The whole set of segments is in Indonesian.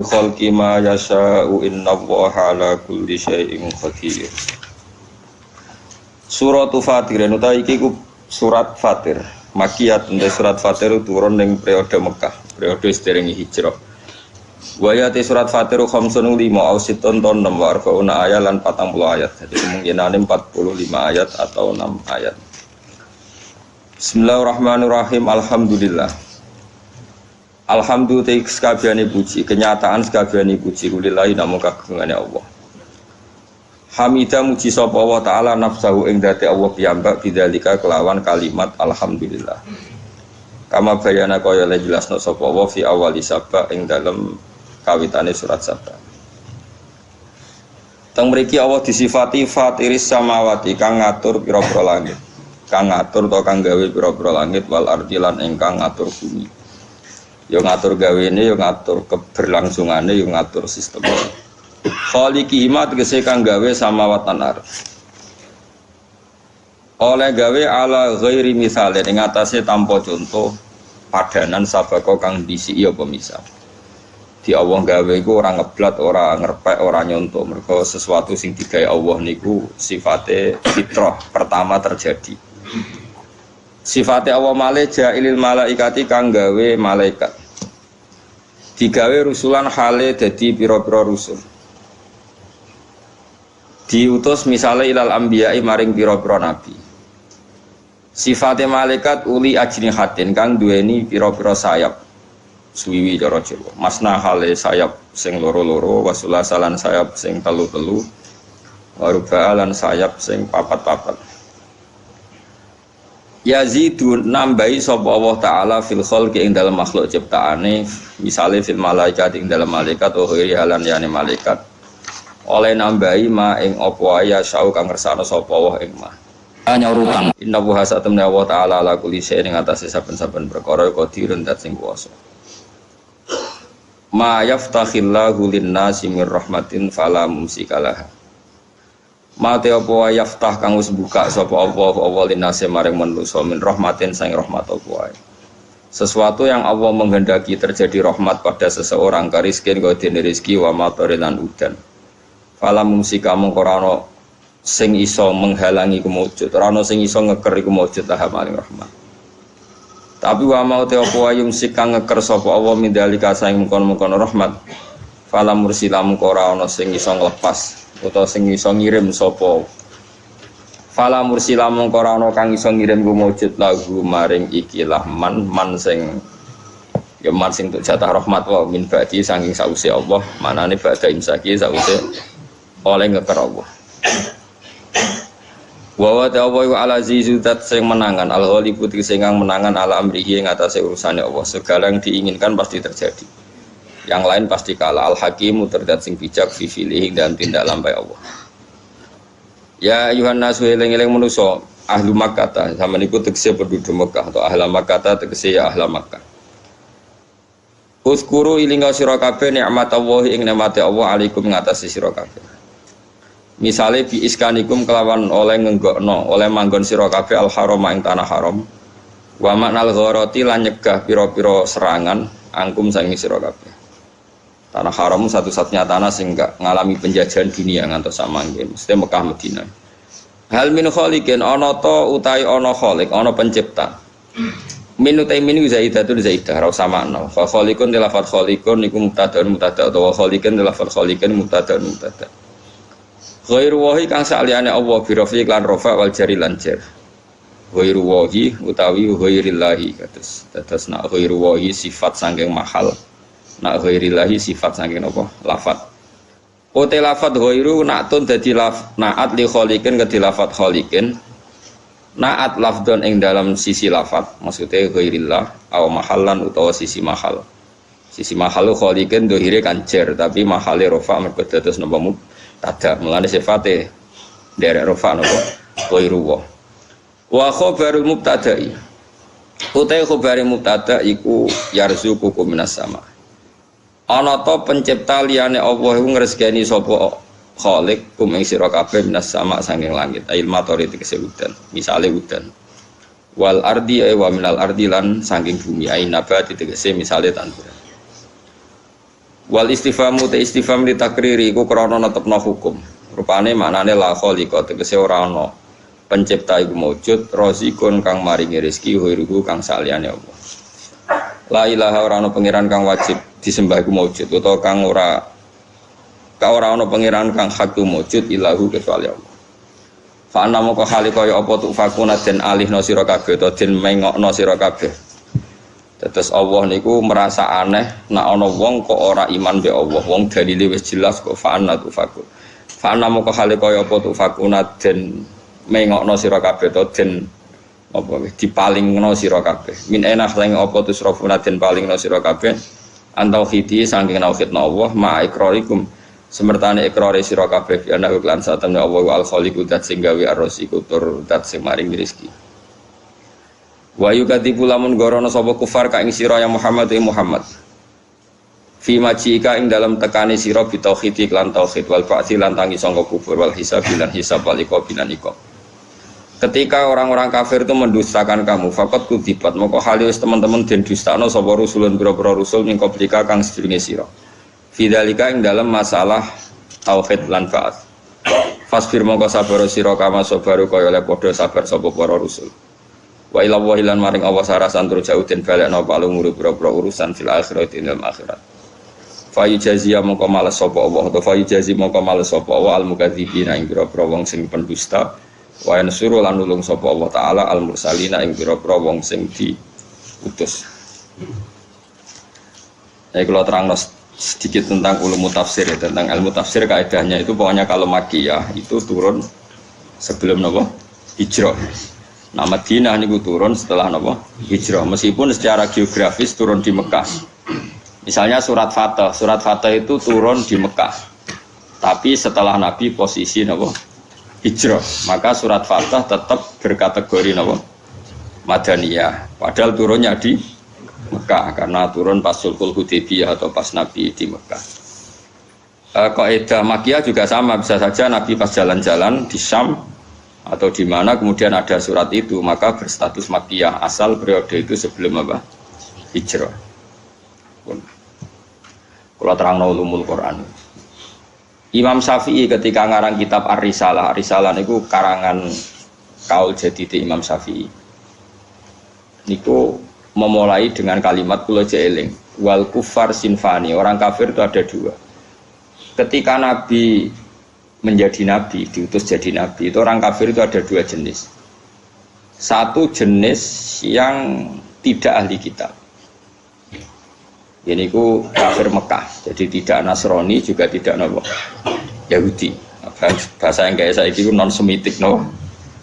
khalqi ma yasha'u innallaha ala kulli syai'in qadir. Surat Fatir utawi iki ku surat Fatir. Makiyat ente surat Fatir turun ning periode Mekah, periode sederenge hijrah. Wayate surat Fatir khamsun 5 au sittun ton 6 wa arbauna ayat lan 40 ayat. Jadi kemungkinane 45 ayat atau 6 ayat. Bismillahirrahmanirrahim. Alhamdulillah. Alhamdulillah sekabehane puji, kenyataan sekabehane puji kulillahi namung kagungane Allah. Hamidah muji sapa Allah taala nafsahu ing dati Allah piyambak bidzalika kelawan kalimat alhamdulillah. Kama bayana kaya le jelasno sapa Allah fi awali Saba ing dalem kawitane surat Saba. Teng mriki Allah disifati fatiris samawati kang ngatur pira-pira langit. Kang ngatur to kang gawe pira-pira langit wal ardi lan ingkang ngatur bumi. Yo ngatur gawene, yo ngatur keberlangsungane, yo ngatur sistemnya. Khaliqi hima tegese kang gawe samawat lan ardh. Oleh gawe ala ghairi misale ing atase tanpa contoh padanan sabako kang disiki apa misal. Di Allah gawe iku ora ngeblat, ora ngerpek, ora nyontoh. Mergo sesuatu sing digawe Allah niku sifate fitrah pertama terjadi. Sifate Allah malih ja'ilil malaikati kang gawe malaikat. Digawe rusulan hale dadi pira-pira rusul. Diutus misalnya ilal anbiya'i maring pira-pira nabi. Sifate malaikat uli ajnihatin kang duweni pira-pira sayap. Suwiwi cara Jawa. Masna hale sayap sing loro-loro, wasulasalan sayap sing telu-telu, waruba'alan sayap sing papat-papat. Yazidun nambahi sapa Allah taala fil khalqi ing dalam makhluk ciptaane, misale fil malaikat ing dalam malaikat oh halan yani malaikat. Oleh nambahi ma ing apa ya sau kang ngersano sapa Allah ing ma. Nyaurutan. Inna wa hasatamna Allah taala ala kulli syai'in ing atase saben-saben perkara qadirun dat sing kuwasa. Ma yaftakhillahu lin-nasi mir rahmatin fala mumsikalah. Mate apa yaftah kang wis buka sapa Allah linase maring manusa min rahmatin sang rahmat apa wae. Sesuatu yang Allah menghendaki terjadi rahmat pada seseorang kariskin kaya dene rezeki wa matarilan udan. Fala mumsika mung ora ana sing iso menghalangi kumujud, ora ana sing iso ngeker iku mujud lah maring rahmat. Tapi wa mau te apa wae yumsik kang ngeker sapa Allah min dalika sang mungkon-mungkon rahmat. Fala mursila mung ora ana sing iso nglepas utawa sing iso ngirim sapa. Fala mursila mongko ora ana kang iso ngirim kumujud lagu maring ikilah man sing ya man sing tuk jatah rahmat wa min ba'di saking sause Allah, manane ba'da imsaki sause oleh ngeker Allah. Wa ta'awwa ala zizudat sing menangan al-ghalibu sing menangan ala amrihi ing atase urusane Allah. Segala yang diinginkan pasti terjadi. Yang lain pasti kalah. Al-Hakimu terdat sing bijak fi filih dan tindak lampai Allah. Ya ayuhan nasu eling-eling manusa ahlu Makkah sama niku tegese penduduk Mekah atau ahla Makkah tegese ya ahla Makkah. Uskuru ilinga sira kabeh nikmatallahi ing nikmate Allah alaikum ngatasi sira kabeh. Misale bi iskanikum kelawan oleh ngenggokno oleh manggon sira kabeh al-haram ing tanah haram. Wa maknal gharati lan nyegah pira-pira serangan angkum sangi sira kabeh. Tanah haram satu-satunya tanah sing enggak ngalami penjajahan dunia ngantos samangke, mesti Mekah Madinah. Hal min khaliqin ana ta utahe ana khaliq, ana pencipta. Min utai min zaidatun zaidah ra usah makna. Fa khaliqun lafal khaliqun niku mubtada'un mubtada' utawa khaliqin lafal khaliqin mubtada'un mubtada'. Ghairu wahi kang saliyane Allah bi rafiq lan rafa wal jari lan jar. Ghairu wahi utawi ghairillahi kados nak ghairu wahi sifat saking mahal. Nak ghairillahi sifat saking apa? Lafat. Ote lafat ghairu naatun dadi naat li khaliqin ke lafat khaliqin. Naat lafdon ing dalam sisi lafat, maksudnya ghairillah au mahallan utawa sisi mahal. Sisi mahal khaliqin dohire kan jar, tapi mahale rafa mergo dados napa mubtada. Mulane sifate derek rafa napa ghairu wa khabarul mubtada'i. Ote khabare mubtada iku yarzuqukum minas sama. Ana ta pencipta liyane Allah iku ngresgeni sapa khaliq kum ing sira kabeh minas sama saking langit ail matori tegese udan misale udan wal ardi wa minal ardi lan saking bumi ain nabati tegese misale tanduran Wal istifhamu te istifham li takriri iku krana netepno hukum. Rupane maknane la khaliqa tegese ora ana pencipta iku maujud, razikun kang maringi rezeki, huiruhu kang saliyane Allah. La ilaha ora ana pangeran kang wajib disembah iku maujud utawa kang ora ana pangeran kang hak iku maujud ilahu kecuali Allah. Fa anna moko khaliqa ya apa tu fakuna den alihna sira kabeh utawa den mengokno sira kabeh. Tetes Allah niku merasa aneh nek ana wong kok ora iman be Allah. Wong dalile wis jelas kok fa anna tu fakun. Fa anna moko khaliqa ya apa tu fakuna den mengokno sira kabeh utawa den apa dipalingno sira kabeh. Min enah lang apa tu srafuna den palingno sira kabeh. Antau khiti saking nauhidna Allah ma ikrarikum semertane ikrare sira kabeh ana lan satemene Allah al khaliqu dat sing gawe ar-raziqu tur dat sing maring rezeki. Wa yukadibu lamun gorono sapa kufar ka ing sira ya Muhammad Muhammad. Fi majika ing dalam tekane sira bi tauhid lan tauhid wal ba'ti lan tangi sangka kubur wal hisab lan hisab wal iqab lan iqab. Ketika orang-orang kafir itu mendustakan kamu, faqat kudibat moko halis teman-teman den dustano sapa rusulun pira-pira rusul ning koplika kang sedurunge sira. Fidzalika ing dalam masalah tauhid lan ba'ats. Fasbir mongko sabar sira kama sabaru kaya le padha sabar sapa para rusul. Wa ila wa ilan maring Allah sarasan tur jauh den balekno palungure pira-pira urusan fil akhirat dalam akhirat. Fa yujazia mongko males sapa Allah utawa fa yujazi mongko males sapa Allah al mukadzibina ing pira-pira wong sing pendusta. Wa yansuru lan nulung sapa Allah taala al mursalina ing pira-pira wong sing diutus. Kalau terang sedikit tentang ulum tafsir ya, tentang ilmu tafsir kaidahnya itu pokoknya kalau Makkiyah itu turun sebelum napa hijrah. Nah Madinah niku turun setelah napa hijrah, meskipun secara geografis turun di Mekah. Misalnya surat Fatah itu turun di Mekah. Tapi setelah Nabi posisi napa hijrah, maka surat Fatah tetap berkategori napa Madaniyah. Padahal turunnya di Mekah karena turun pas Sulhul Hudaybiyah atau pas Nabi di Mekah. Kaidah Makkiyah juga sama, bisa saja Nabi pas jalan-jalan di Syam atau di mana kemudian ada surat itu, maka berstatus Makkiyah asal periode itu sebelum apa? Hijrah. Kalau terang ulumul Quran. Imam Syafi'i ketika ngarang kitab Ar-Risalah, Ar-Risalah niku karangan kaul jadid Imam Syafi'i. Niku memulai dengan kalimat kula jeeling wal kufar sinfani, orang kafir itu ada dua. Ketika Nabi menjadi nabi, diutus jadi nabi, itu orang kafir itu ada dua jenis. Satu jenis yang tidak ahli kitab, ini ku kafir Mekah, jadi tidak Nasrani juga tidak Yahudi. Bahasa yang kayak saya itu non semitik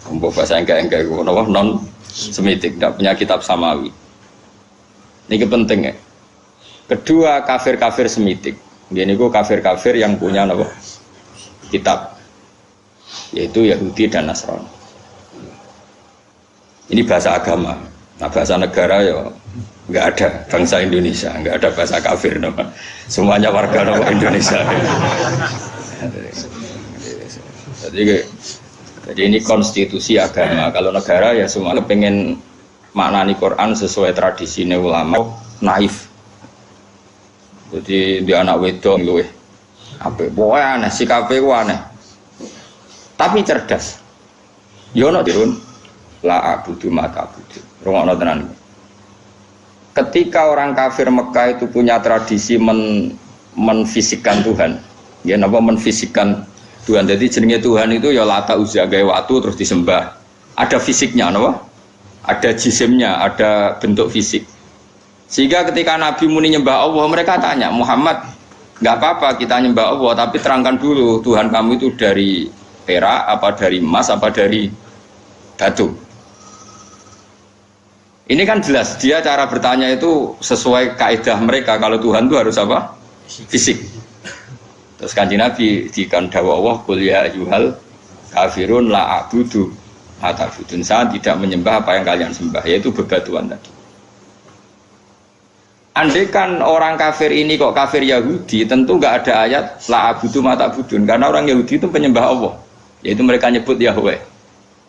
bahasa yang kayak non semitik, tidak punya kitab samawi. Ini penting ya. Kedua kafir-kafir semitik, ini ku kafir-kafir yang punya kitab, yaitu Yahudi dan Nasrani. Ini bahasa agama. Nah bahasa negara ya nggak ada, bangsa Indonesia nggak ada bahasa kafir, semuanya warga Indonesia. Jadi ini konstitusi agama. Kalau negara ya semua pengen maknani Quran sesuai tradisi ulama, naif. Jadi dia anak wedok luweh apa pokoknya aneh, sikapnya itu aneh tapi cerdas. Yono dirun la abudu mata abudu rungokno tenan. Ketika orang kafir Mekah itu punya tradisi menfisikkan Tuhan, ya napa menfisikkan Tuhan. Jadi jenenge Tuhan itu ya Lata Uzza gawe watu terus disembah. Ada fisiknya napa? Ada jisimnya, ada bentuk fisik. Sehingga ketika Nabi muni nyembah Allah, mereka tanya, Muhammad, nggak apa-apa kita nyembah Allah, tapi terangkan dulu Tuhan kamu itu dari perak, apa dari emas, apa dari batu. Ini kan jelas, dia cara bertanya itu sesuai kaidah mereka, kalau Tuhan itu harus apa? Fisik. Terus kanjeng Nabi dikandhawa Allah, qul ya ayyuhal kafirun la a'budu ma ta'budun, saya tidak menyembah apa yang kalian sembah, yaitu bebatuan tadi. Andai kan orang kafir ini kok kafir Yahudi, tentu nggak ada ayat la abudu ma ta'budun, karena orang Yahudi itu penyembah Allah, yaitu mereka nyebut Yahweh.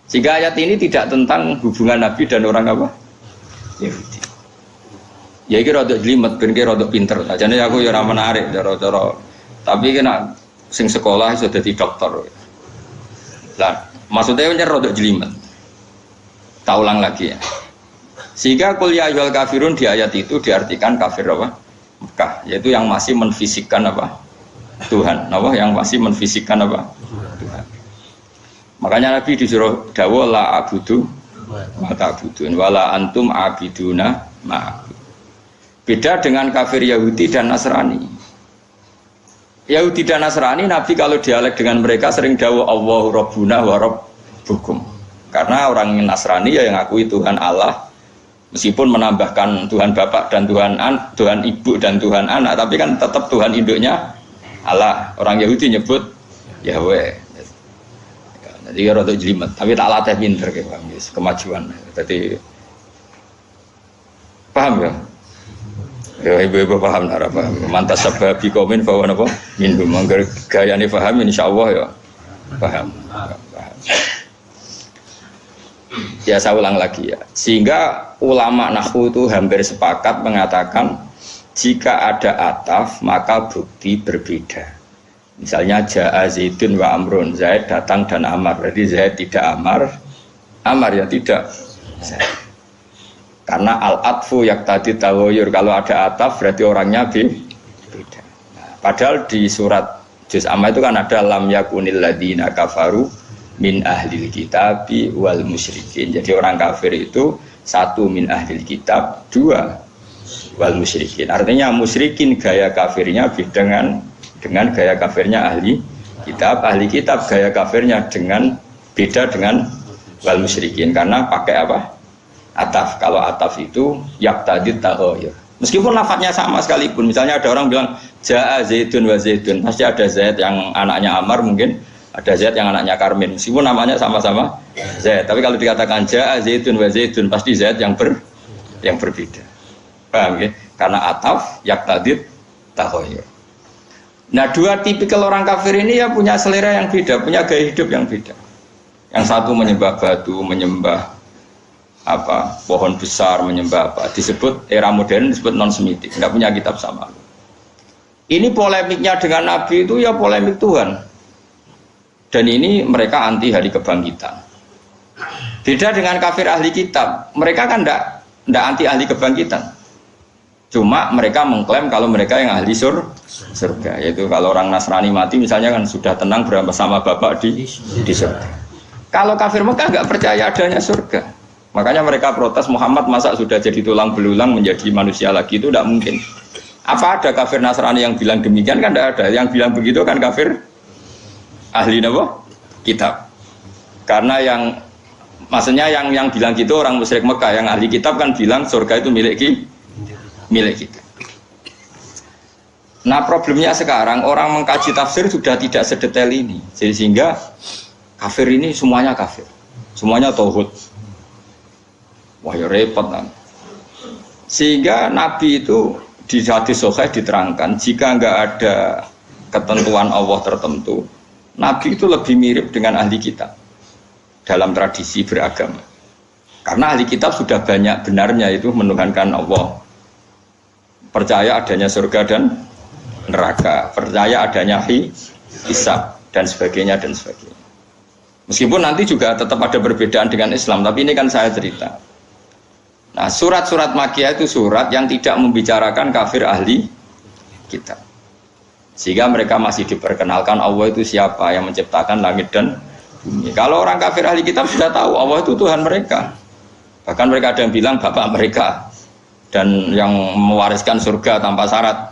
Sehingga ayat ini tidak tentang hubungan Nabi dan orang apa? Yahudi. Ya iki rada jlimet ben ki rada pinter. Sajane aku ya ora menarik cara-cara. Tapi kena sing sekolah iso dadi dokter. Lah, maksudnya nyer rada jlimet. Tak ulang lagi ya. Sehingga qul ya ayyuhal kafirun di ayat itu diartikan kafir apa? Mekah, yaitu yang masih menfisikkan apa? Tuhan. Apa yang masih menfisikkan apa? Tuhan. Makanya Nabi disuruh dawuh la abudu wa ta'budun wala antum abiduna ma'abud. Beda dengan kafir Yahudi dan Nasrani. Yahudi dan Nasrani, Nabi kalau dialek dengan mereka sering dawuh Allahu Rabbuna wa Rabbukum. Karena orang Nasrani ya yang ngakui Tuhan Allah, meskipun menambahkan Tuhan Bapak dan Tuhan Ibu dan Tuhan Anak, tapi kan tetap Tuhan induknya Allah. Orang Yahudi nyebut Yahweh. Jadi ya rada jelimet, tapi tak latih pinter kayak paham guys, kemajuan. Jadi paham ya? Ya ibu-ibu paham nara paham. Mantas sebab komen bahwa apa? Minum manggar gaya ini paham, insyaallah ya paham. Ya saya ulang lagi ya. Sehingga ulama nahwu itu hampir sepakat mengatakan jika ada ataf maka bukti berbeda. Misalnya Ja'a Zaidun wa Amrun, Zaid datang dan Amar. Berarti Zaid tidak Amar, Amar ya tidak Zaid. Karena al-atfu yaktadi tawoyur, kalau ada ataf berarti orangnya beda. Nah, padahal di surat Juz Amma itu kan ada lam yakunil ladina kafaru min ahlil kitabi wal musyrikin. Jadi orang kafir itu satu min ahlil kitab, dua wal musyrikin. Artinya musyrikin gaya kafirnya dengan gaya kafirnya ahli kitab gaya kafirnya beda dengan wal musyrikin karena pakai apa? Ataf. Kalau ataf itu yaktadid tahoyur. Meskipun lafadznya sama sekalipun, misalnya ada orang bilang Ja'a Zaidun wa Zaidun, pasti ada Zaid yang anaknya Amar, mungkin ada Zaid yang anaknya Karmin, meskipun namanya sama-sama Zaid. Tapi kalau dikatakan Ja'a Zaidun wa Zaidun, pasti Zaid yang berbeda. Paham ya? Karena ataf yaktadid tahoyur. Nah, dua tipikal orang kafir ini ya punya selera yang beda, punya gaya hidup yang beda. Yang satu menyembah batu, menyembah apa pohon besar, menyembah apa, disebut era modern disebut non semitik, nggak punya kitab sama. Ini polemiknya dengan Nabi itu ya polemik Tuhan, dan ini mereka anti hari kebangkitan. Beda dengan kafir ahli kitab, mereka kan nggak anti ahli kebangkitan, cuma mereka mengklaim kalau mereka yang ahli surga, yaitu kalau orang Nasrani mati misalnya kan sudah tenang bersama Bapak di surga. Kalau kafir Mekah nggak percaya adanya surga. Makanya mereka protes, Muhammad masa sudah jadi tulang belulang menjadi manusia lagi, itu tidak mungkin. Apa ada kafir Nasrani yang bilang demikian? Kan tidak ada. Yang bilang begitu kan kafir ahli kitab. Karena maksudnya yang bilang gitu orang musyrik Mekah, yang ahli kitab kan bilang surga itu milik kita. Nah problemnya sekarang orang mengkaji tafsir sudah tidak sedetail ini, jadi sehingga kafir ini semuanya kafir, semuanya tauhid. Wah ya repot kan. Sehingga Nabi itu di hadis sahih diterangkan jika enggak ada ketentuan Allah tertentu, Nabi itu lebih mirip dengan ahli kitab dalam tradisi beragama. Karena ahli kitab sudah banyak benarnya itu menuhankan Allah, percaya adanya surga dan neraka, percaya adanya hisab dan sebagainya dan sebagainya. Meskipun nanti juga tetap ada perbedaan dengan Islam, tapi ini kan saya cerita. Nah, surat-surat Makkiyah itu surat yang tidak membicarakan kafir ahli kitab. Sehingga mereka masih diperkenalkan Allah itu siapa yang menciptakan langit dan bumi. Kalau orang kafir ahli kitab sudah tahu Allah itu Tuhan mereka. Bahkan mereka ada yang bilang bapak mereka dan yang mewariskan surga tanpa syarat.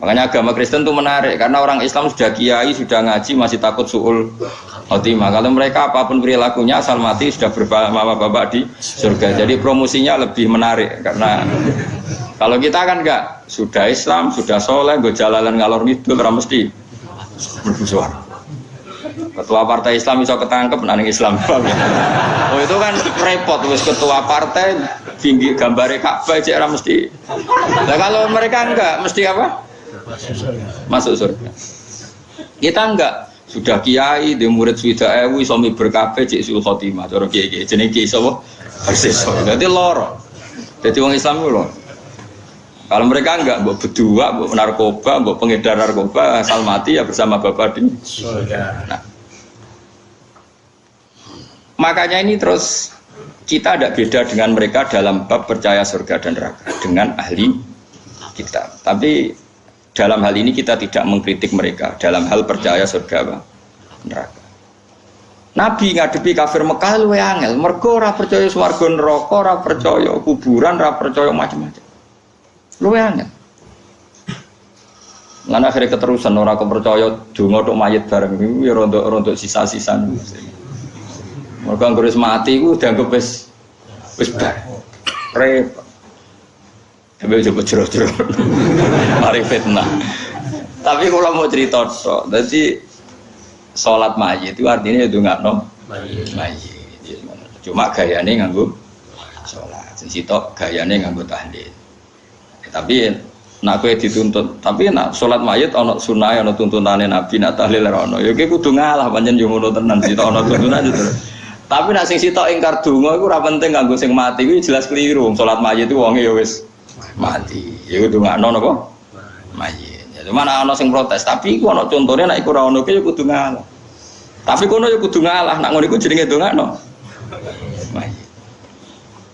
Makanya agama Kristen itu menarik karena orang Islam sudah kiai, sudah ngaji, masih takut su'ul khotimah. Kalau mereka apapun perilakunya asal mati sudah bapak di surga. Jadi promosinya lebih menarik karena kalau kita kan enggak, sudah Islam, sudah soleh, gue jalalan ngalor ngidul ora mesti berbusuhan. Ketua partai Islam bisa ketangkep nang Islam. Oh itu kan repot wis ketua partai tinggi gambare Ka'bah cek ora mesti. Nah kalau mereka enggak mesti apa? Masuk surga. Kita enggak, sudah kiai di murid swida ewu iso miber kabeh cek sul khotimah cara kiai jenenge kiai sapa persis. Dadi loro. Dadi wong Islam ku lho. Kalau mereka enggak, mbok berdua, mbok narkoba, mbok pengedar narkoba, asal mati ya bersama Bapak di surga. Nah, makanya ini terus kita ada beda dengan mereka dalam bab percaya surga dan neraka dengan ahli kitab. Tapi dalam hal ini kita tidak mengkritik mereka dalam hal percaya surga neraka. Nabi ngadepi kafir Mekah luwe angel, mergo ora percaya swarga neraka, ora percaya kuburan, ora percaya macam-macam. Luwe angel. Lan akhirnya keterusan ora kepercaya donga tok mayit bareng iku ya rontok sisa-sisa. Mergo anggere mati iku dianggep wis bar. Repot. Sampai coba jero-jero. Mari fitnah. Tapi kalau mau cerita tok, dadi salat mayit itu artinya itu nggak mayit. Cuma gayane nganggo salat. Sing sitok gayane nganggo tahlil. Tapi nak kowe dituntut, tapi nak salat mayit ana sunah ana tuntutane Nabi, nak tahlil ora ana. Ya iki kudu ngalah pancen yo ngono tenan sitok ana tuntunan itu. Tapi nak sing sitok ingkar donga iku ora penting kanggo sing mati kuwi jelas keliru. Salat mayit itu wonge ya wis mati. Ya kudu ngano napa? Mayit. Cuma ana sing protes, tapi iku ana contone nek iku ora ono ki ya kudu ngalah. Tapi kono ya kudu ngalah, nak ngono iku jenenge dongakno. Mayit.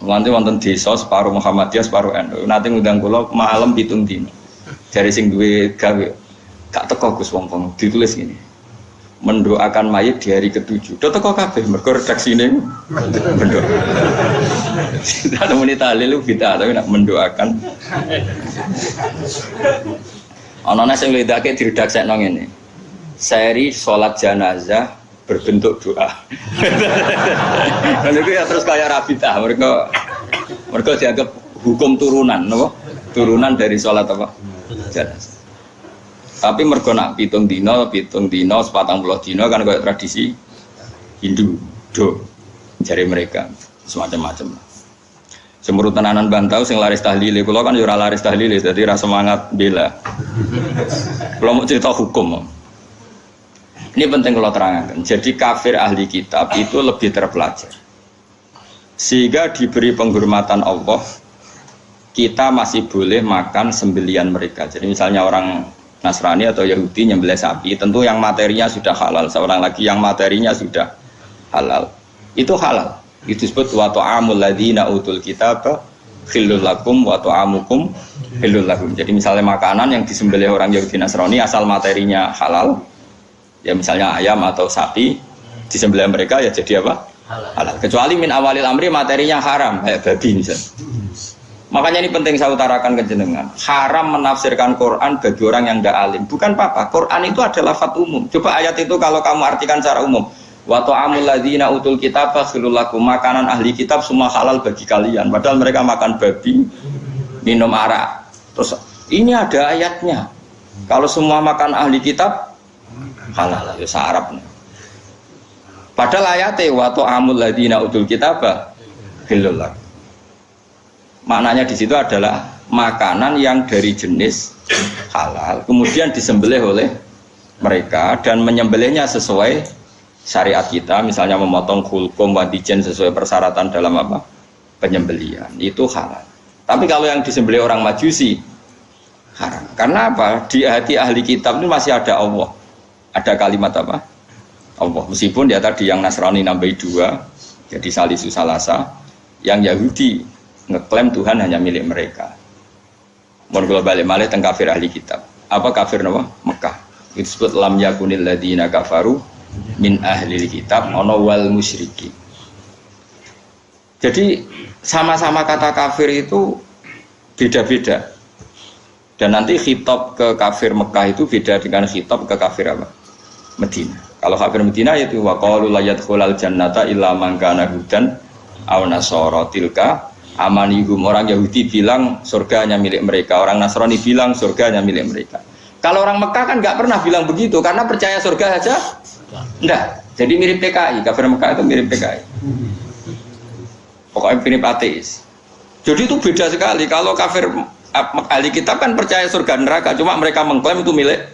Nanti wonten desa separuh Muhammadiyah separuh NU. Nanti ngundang kula malam 7 dina. Dari sing duwe gawe gak teko Gus wong-wong ditulis gini. Mendoakan mayit di hari ke-7. Do teko kabeh mergo redaksine mendoa. Tidak muni tahlil bid'ah tapi nak mendoakan. Ana sing ledake diredaksekno ngene. Seri salat jenazah berbentuk doa. Kalau itu ya terus kayak rabidah, mereka dianggap hukum turunan, no? Turunan dari sholat apa? Jenazah. Tapi mereka nak pitung dino, sepatang puluh dino kan kayak tradisi Hindu, jari mereka semacam-macam. Semurut tenanan bantau, sing laris tahlili, kalau kan jurah laris tahlili, jadi rasa semangat bela. Kalau mau cerita hukum. Ini penting kalau terangkan. Jadi kafir ahli kitab itu lebih terpelajar. Sehingga diberi penghormatan Allah, kita masih boleh makan sembelian mereka. Jadi misalnya orang Nasrani atau Yahudi nyembelih sapi, tentu yang materinya sudah halal. Seorang lagi yang materinya sudah halal. Itu halal. Itu disebut wa ta'amul ladzina utul kitab khillul lakum wa ta'amukum khillul lakum. Jadi misalnya makanan yang disembelih orang Yahudi Nasrani asal materinya halal. Ya misalnya ayam atau sapi disembelih mereka ya jadi apa? Halal. Kecuali min awalil amri materinya haram kayak babi misalnya. Makanya ini penting saya utarakan ke jenengan. Haram menafsirkan Quran bagi orang yang enggak alim. Bukan apa-apa. Quran itu adalah lafaz umum. Coba ayat itu kalau kamu artikan secara umum. Wa ta'amul ladzina utul kitaba khilul lakum. Makanan ahli kitab semua halal bagi kalian. Padahal mereka makan babi, minum arak. Terus ini ada ayatnya. Kalau semua makan ahli kitab halal ya Arab. Padahal ayate wa ta'amul ladzina utul kitaba halal. Maknanya di situ adalah makanan yang dari jenis halal kemudian disembelih oleh mereka dan menyembelihnya sesuai syariat kita, misalnya memotong khulqum wadijen sesuai persyaratan dalam apa? Penyembelihan. Itu halal. Tapi kalau yang disembelih orang Majusi haram. Karena apa? Di hati ahli kitab ini masih ada Allah. Ada kalimat apa? Allah. Meskipun dia tadi yang Nasrani nambahi 2 jadi salisu salasa, yang Yahudi ngeklaim Tuhan hanya milik mereka. Mohon kula balik malih teng kafir ahli kitab. Apa kafir napa? Mekah. Itu disebut lam yakunil ladzina kafaru min ahli kitab ana wal musyriki. Jadi sama-sama kata kafir itu beda-beda. Dan nanti khitab ke kafir Mekah itu beda dengan khitab ke kafir apa? Medina. Kalau kafir Medina itu wa qalu la yadkhulul jannata illa man kana hudan aw nasara tilka amanihum. Orang Yahudi bilang surga hanya milik mereka, orang Nasrani bilang surga hanya milik mereka. Kalau orang Mekah kan nggak pernah bilang begitu karena percaya surga saja enggak. Jadi mirip PKI, kafir Mekah itu mirip PKI. Pokoknya mirip ateis. Jadi itu beda sekali. Kalau kafir ahli kitab kan percaya surga neraka, cuma mereka mengklaim itu milik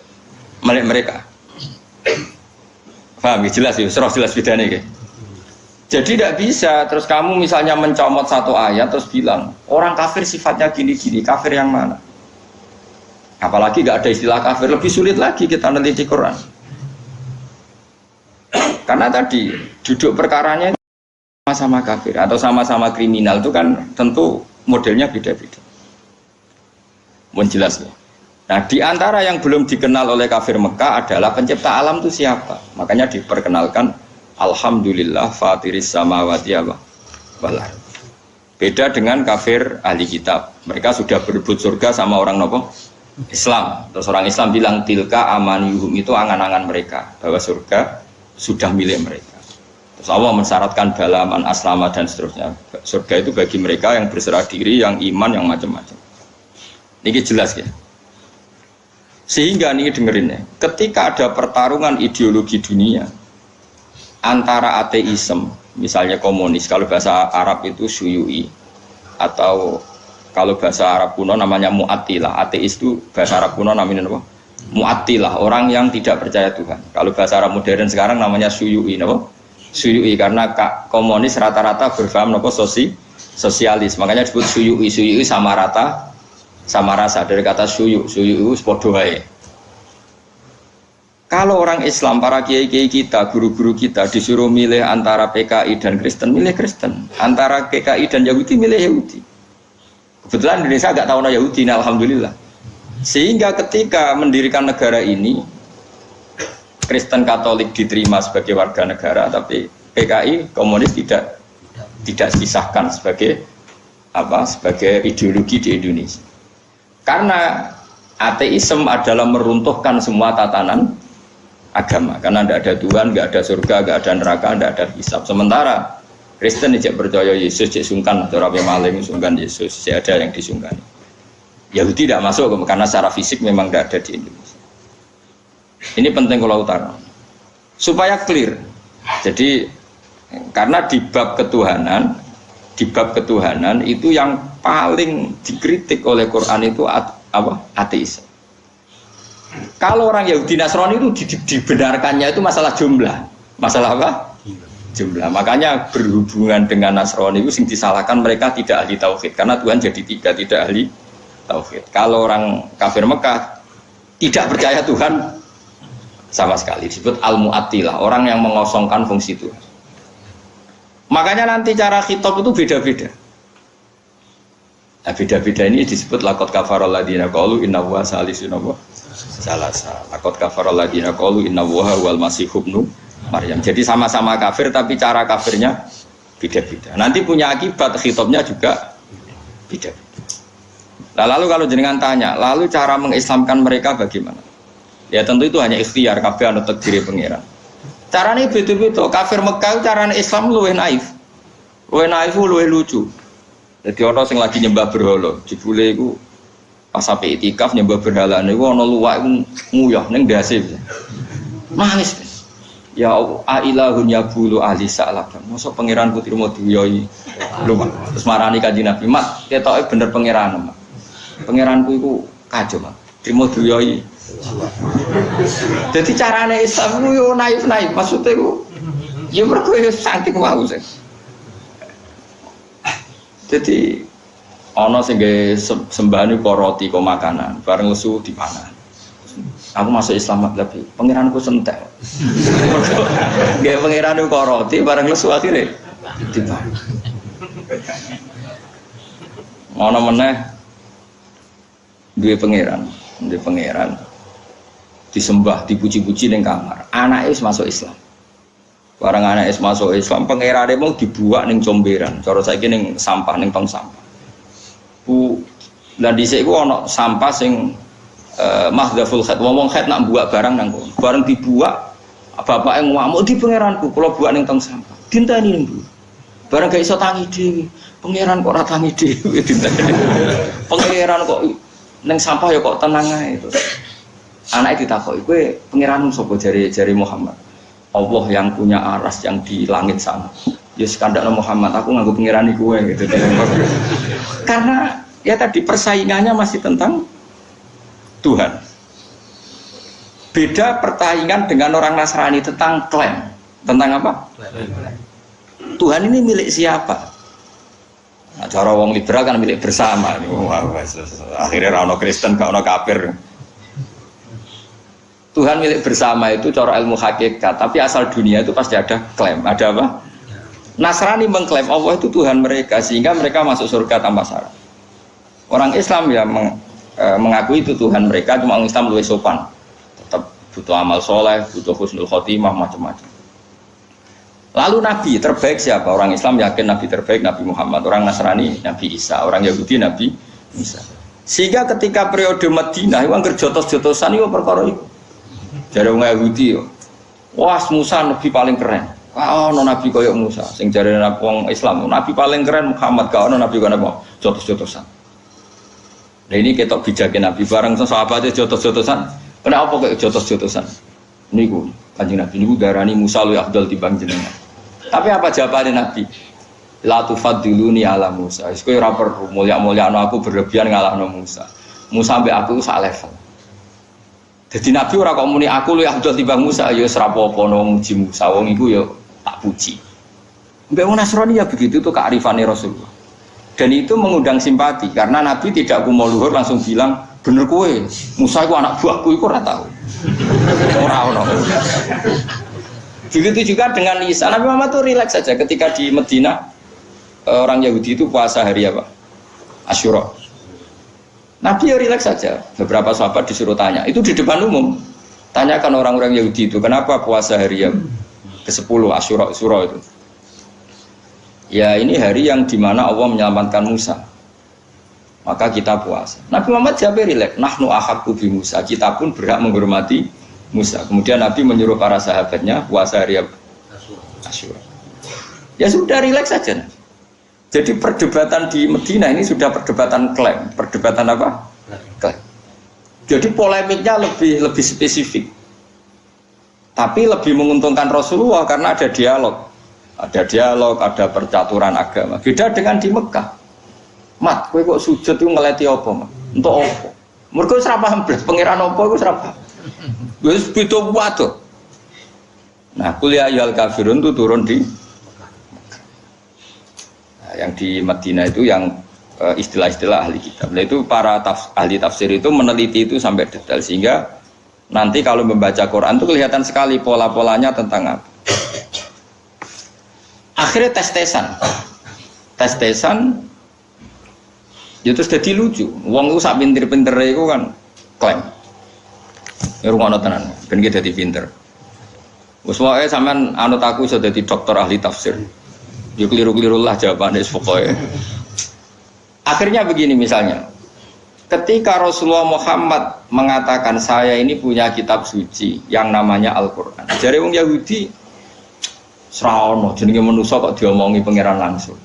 mereka. Paham ya? Jelas ya, serah jelas bedanya ya. Jadi tidak bisa terus kamu misalnya mencomot satu ayat terus bilang orang kafir sifatnya gini-gini, kafir yang mana? Apalagi nggak ada istilah kafir, lebih sulit lagi kita neliti Quran. Karena tadi duduk perkaranya sama-sama kafir atau sama-sama kriminal itu kan tentu modelnya beda-beda. Mohon jelas ya. Nah, di antara yang belum dikenal oleh kafir Mekah adalah pencipta alam itu siapa. Makanya diperkenalkan Alhamdulillah fatiris samawati wal ardh. Beda dengan kafir ahli kitab. Mereka sudah berebut surga sama orang nopo? Islam. Terus orang Islam bilang tilka amaniyuhum, itu angan-angan mereka bahwa surga sudah milik mereka. Terus Allah mensyaratkan balaman aslama dan seterusnya. Surga itu bagi mereka yang berserah diri, yang iman, yang macam-macam. Ini jelas ya. Sehingga ini dengerin ya, ketika ada pertarungan ideologi dunia antara ateisme, misalnya komunis, kalau bahasa Arab itu syuyu'i, atau kalau bahasa Arab kuno namanya mu'attilah. Ateis itu bahasa Arab kuno namanya apa? Mu'attilah, orang yang tidak percaya Tuhan. Kalau bahasa Arab modern sekarang namanya syuyu'i, apa? Syuyu'i, karena komunis rata-rata berfaham apa? Sosialis, makanya disebut syuyu'i. Syuyu'i sama rata, sama rasa, dari kata syuyu sepodo wae. Kalau orang Islam, para kiai-kiai kita, guru-guru kita disuruh milih antara PKI dan Kristen, milih Kristen. Antara PKI dan Yahudi, milih Yahudi. Kebetulan Indonesia agak tahu Yahudi, nah, alhamdulillah. Sehingga ketika mendirikan negara ini, Kristen Katolik diterima sebagai warga negara, tapi PKI komunis tidak disisahkan sebagai sebagai ideologi di Indonesia. Karena ateisme adalah meruntuhkan semua tatanan agama. Karena tidak ada Tuhan, tidak ada surga, tidak ada neraka, tidak ada hisab. Sementara Kristen tidak percaya Yesus, tidak sungkan, atau Rabi Maling sungkan Yesus, tidak ada yang disungkan. Yahudi tidak masuk karena secara fisik memang tidak ada di Indonesia. Ini penting kalau utara supaya clear. Jadi karena di bab ketuhanan itu yang paling dikritik oleh Quran itu ateis. Kalau orang Yahudi Nasrani itu dibenarkannya itu masalah jumlah. Masalah apa? Jumlah. Makanya berhubungan dengan Nasrani itu yang disalahkan mereka tidak ahli tauhid karena Tuhan jadi tiga, tidak ahli tauhid. Kalau orang kafir Mekah tidak percaya Tuhan sama sekali, disebut al-mu'attilah, orang yang mengosongkan fungsi Tuhan. Makanya nanti cara khitab itu beda-beda. Nah, beda-beda ini disebut laqad kafaral ladzina qalu inna huwa salisun salasa. Laqad kafaral ladzina qalu inna huwa wal masih ibnu Maryam. Jadi sama-sama kafir tapi cara kafirnya beda-beda. Nanti punya akibat khitabnya juga beda-beda. Nah, lalu kalau jenengan tanya, lalu cara mengislamkan mereka bagaimana? Ya tentu itu hanya ikhtiar, kabeh anu takdire pangeran. Carane beda-beda. Kafir Mekah carane Islam luwih naif. Luwih naif luwih lucu. Jadi ana sing lagi nyembah berhala, jebule iku pas sampai itikaf nyembah berhala niku ana luwak nguyah ning ndase. Nangis. Ya ailahun yabulu ahli sa'lakan. Mosok pangeranku trimo diyoi. Lho, terus marani Kanjeng Nabi, "Mat, ketoke bener pangeran, Mat. Pangeranku iku kacau, Mat. Trimo diyoi." Jadi carane Islam ku yo naif-naif, maksudnya ku ya mergo saking wau sih. Jadi ana sing gawe sembahan kok roti kok makanan, bareng lesu dipangan. Aku masuk Islam lebih, pangeranku sentek. Gawe pangeran kok roti bareng lesu akhire dipangan. Ana meneh duwe pangeran disembah, dipuji-puji ning kamar. Anake wis masuk Islam. Barang anake wis masuk Islam, pangerane mau dibuak ning comberan. Cara saiki ning sampah, ning tong sampah. Lah dhisik iku ana sampah sing mahdhaful khat. Wong khat nak buak barang nang kono. Bareng dibuak, bapake ngamuk di pangeranku, kula buak ning tong sampah. Dinteni ning mbuh. Bareng gak iso tangi dhewe. Pangeran kok ora tangi dhewe dinteni. Pangeran kok ning sampah ya kok tenang ae terus. Anaknya ditakoki, kowe pangeranmu sapa jari Muhammad? Allah yang punya aras yang di langit sana. Ya sekandakno Muhammad, aku nganggo pangeran kowe gitu. Karena ya tadi persaingannya masih tentang Tuhan. Beda persaingan dengan orang Nasrani tentang klaim. Tentang apa? Tuhan ini milik siapa? Nah, cara wong liberal kan milik bersama. Akhirnya ra ono Kristen, gak ono kafir. Tuhan milik bersama itu cara ilmu hakikat, tapi asal dunia itu pasti ada klaim, ada apa? Nasrani mengklaim Allah itu Tuhan mereka sehingga mereka masuk surga tanpa syarat. Orang Islam ya mengakui itu Tuhan mereka, cuma orang Islam lebih sopan. Tetap butuh amal soleh, butuh husnul khotimah, macam-macam. Lalu Nabi terbaik siapa? Orang Islam yakin Nabi terbaik Nabi Muhammad, orang Nasrani Nabi Isa, orang Yahudi Nabi Isa. Sehingga ketika periode Madinah, itu angker jotos-jotosan itu perkara itu. Jadi orang Yahudi, wah Musa Nabi paling keren. Kau Nabi koyok Musa, sing jare orang Islam, Nabi paling keren Muhammad, kau Nabi kau apa? Jotos-jotosan. Nah ini ketok bijaknya Nabi bareng sahabatnya jotos-jotosan. Kenapa kayak jotos-jotosan? Niku Kanjeng Nabi niku darani Musa lu afdal timbang jenengan. Tapi apa jawabannya Nabi? La tufaddiluni ala Musa. Wis kowe ora perlu mulya-mulyakno aku berlebihan ngalahno Musa. Musa mbek aku sak level. Jadi Nabi ora kok muni aku lu afdal timbang Musa ya wis ora apa-apa muji Musa wong iku ya tak puji. Mbek wong Nasrani ya begitu tuh kearifane Rasulullah. Dan itu mengundang simpati karena Nabi tidak kumo luhur langsung bilang bener kowe Musa iku anak buahku iku ora tau. Ora ono. Begitu juga dengan Isa. Nabi Muhammad itu rileks saja ketika di Medina orang Yahudi itu puasa hari apa? Asyura. Nabi ya rileks saja. Beberapa sahabat disuruh tanya, itu di depan umum. Tanyakan orang-orang Yahudi itu, kenapa puasa hari yang ke-10 Asyura itu? Ya ini hari yang dimana Allah menyelamatkan Musa. Maka kita puasa. Nabi Muhammad jawab rileks, nahnu ahaqqu bi Musa. Kita pun berhak menghormati Musa. Kemudian Nabi menyuruh para sahabatnya puasa hari Asyura. Ya sudah rileks saja. Jadi perdebatan di Medina ini sudah perdebatan klaim. Perdebatan apa? Klaim. Jadi polemiknya lebih spesifik. Tapi lebih menguntungkan Rasulullah karena ada dialog. Ada dialog, ada percaturan agama. Beda dengan di Mekah. Mat, kowe kok sujud itu ngeleti apa, Mat? Untuk apa? Mergo wis ra paham blas pangeran apa iku wis ra paham. Wis beda wae. Nah, kuliah ayal kafirun itu turun di yang di Madinah itu yang istilah-istilah ahli kitab. Nah, itu para ahli tafsir itu meneliti itu sampai detail sehingga nanti kalau membaca Quran itu kelihatan sekali pola-polanya tentang apa. Akhirnya tes-tesan ya terus jadi lucu. Wong itu sak pinter-pinter itu kan klaim. Ya rungono tenan, ben iki dadi pinter. Wis wae sampean anut aku iso dadi dokter ahli tafsir. Ya keliru-keliru lah jawabannya pokoknya. Akhirnya begini misalnya. Ketika Rasulullah Muhammad mengatakan saya ini punya kitab suci yang namanya Al-Qur'an. Jare wong Yahudi sraono jenenge manusa kok diomongi pangeran langsung.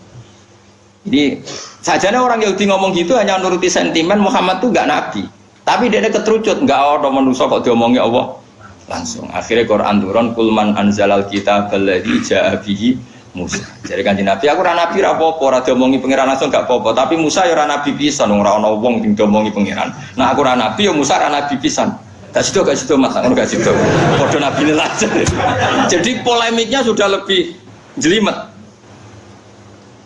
Ini sajane orang Yahudi ngomong gitu hanya nuruti sentimen Muhammad itu enggak nabi. Tapi dia keterucut enggak ada manusia kok diomongi Allah langsung. Akhirnya Quran turun kulman anzalal kitab alladzi jaa bihi Musa. Jadi kanjeng Nabi aku ora nabi ra apa-apa, ora diomongi pangeran langsung enggak apa-apa, tapi Musa ya ora nabi pisan, ora ana wong sing diomongi pangeran. Nah aku ora nabi ya Musa ora nabi pisan. Gak sido Mas, ngono gak sido. Padha nabine lah. Jadi polemiknya sudah lebih jelimet.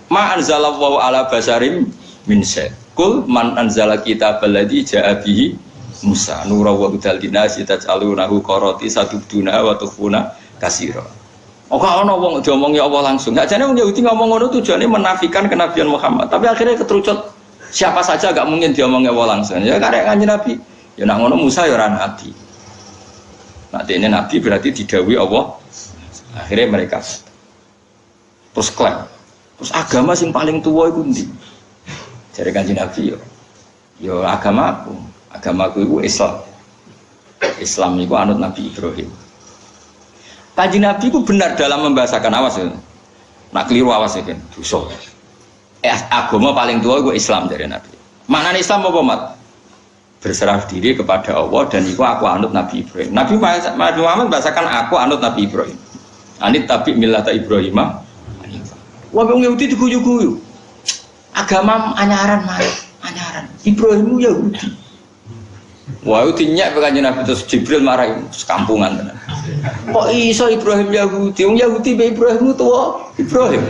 Ma anzalallahu ala basarim min syai. Kul man anzala kitabal ladzi jaa bihi Musa nura wa hudal linasi taj'alunahu qarati satubduna wa tukhuna katsira. Ora ana wong diomongi Allah langsung. Enggak jane wong Yahudi ngomong ngono tujuane menafikan kenabian Muhammad. Tapi akhirnya keterucut siapa saja enggak mungkin diomongi Allah langsung. Ya karek kanjeng Nabi. Ya nak ngono Musa ya ora nabi. Nah dene nabi berarti didhawuhi Allah. Akhirnya mereka terus klaim. Terus agama sing paling tua itu ndi? Jare kanjeng Nabi yo agamaku itu Islam. Islam itu anut Nabi Ibrahim. Kanjeng Nabi itu benar dalam membahasakan awas ya. Nak keliru awas ya kan. Dosa. Agama paling tua itu Islam dari Nabi. Maknanya Islam apa mat? Berserah diri kepada Allah dan itu aku anut Nabi Ibrahim. Nabi Muhammad membahasakan aku anut Nabi Ibrahim. Anit tabi millata Ibrahimah. Wah, orang Yahudi diguyu-guyu. Agama anyaran malah, anyaran. Ibrahim Yahudi. Wah, itu nyak kanjeng Nabi terus Jibril marah sekampungan tenan. Kok iso Ibrahim Yahudi? Wong Yahudi be Ibrahim tua Ibrahim.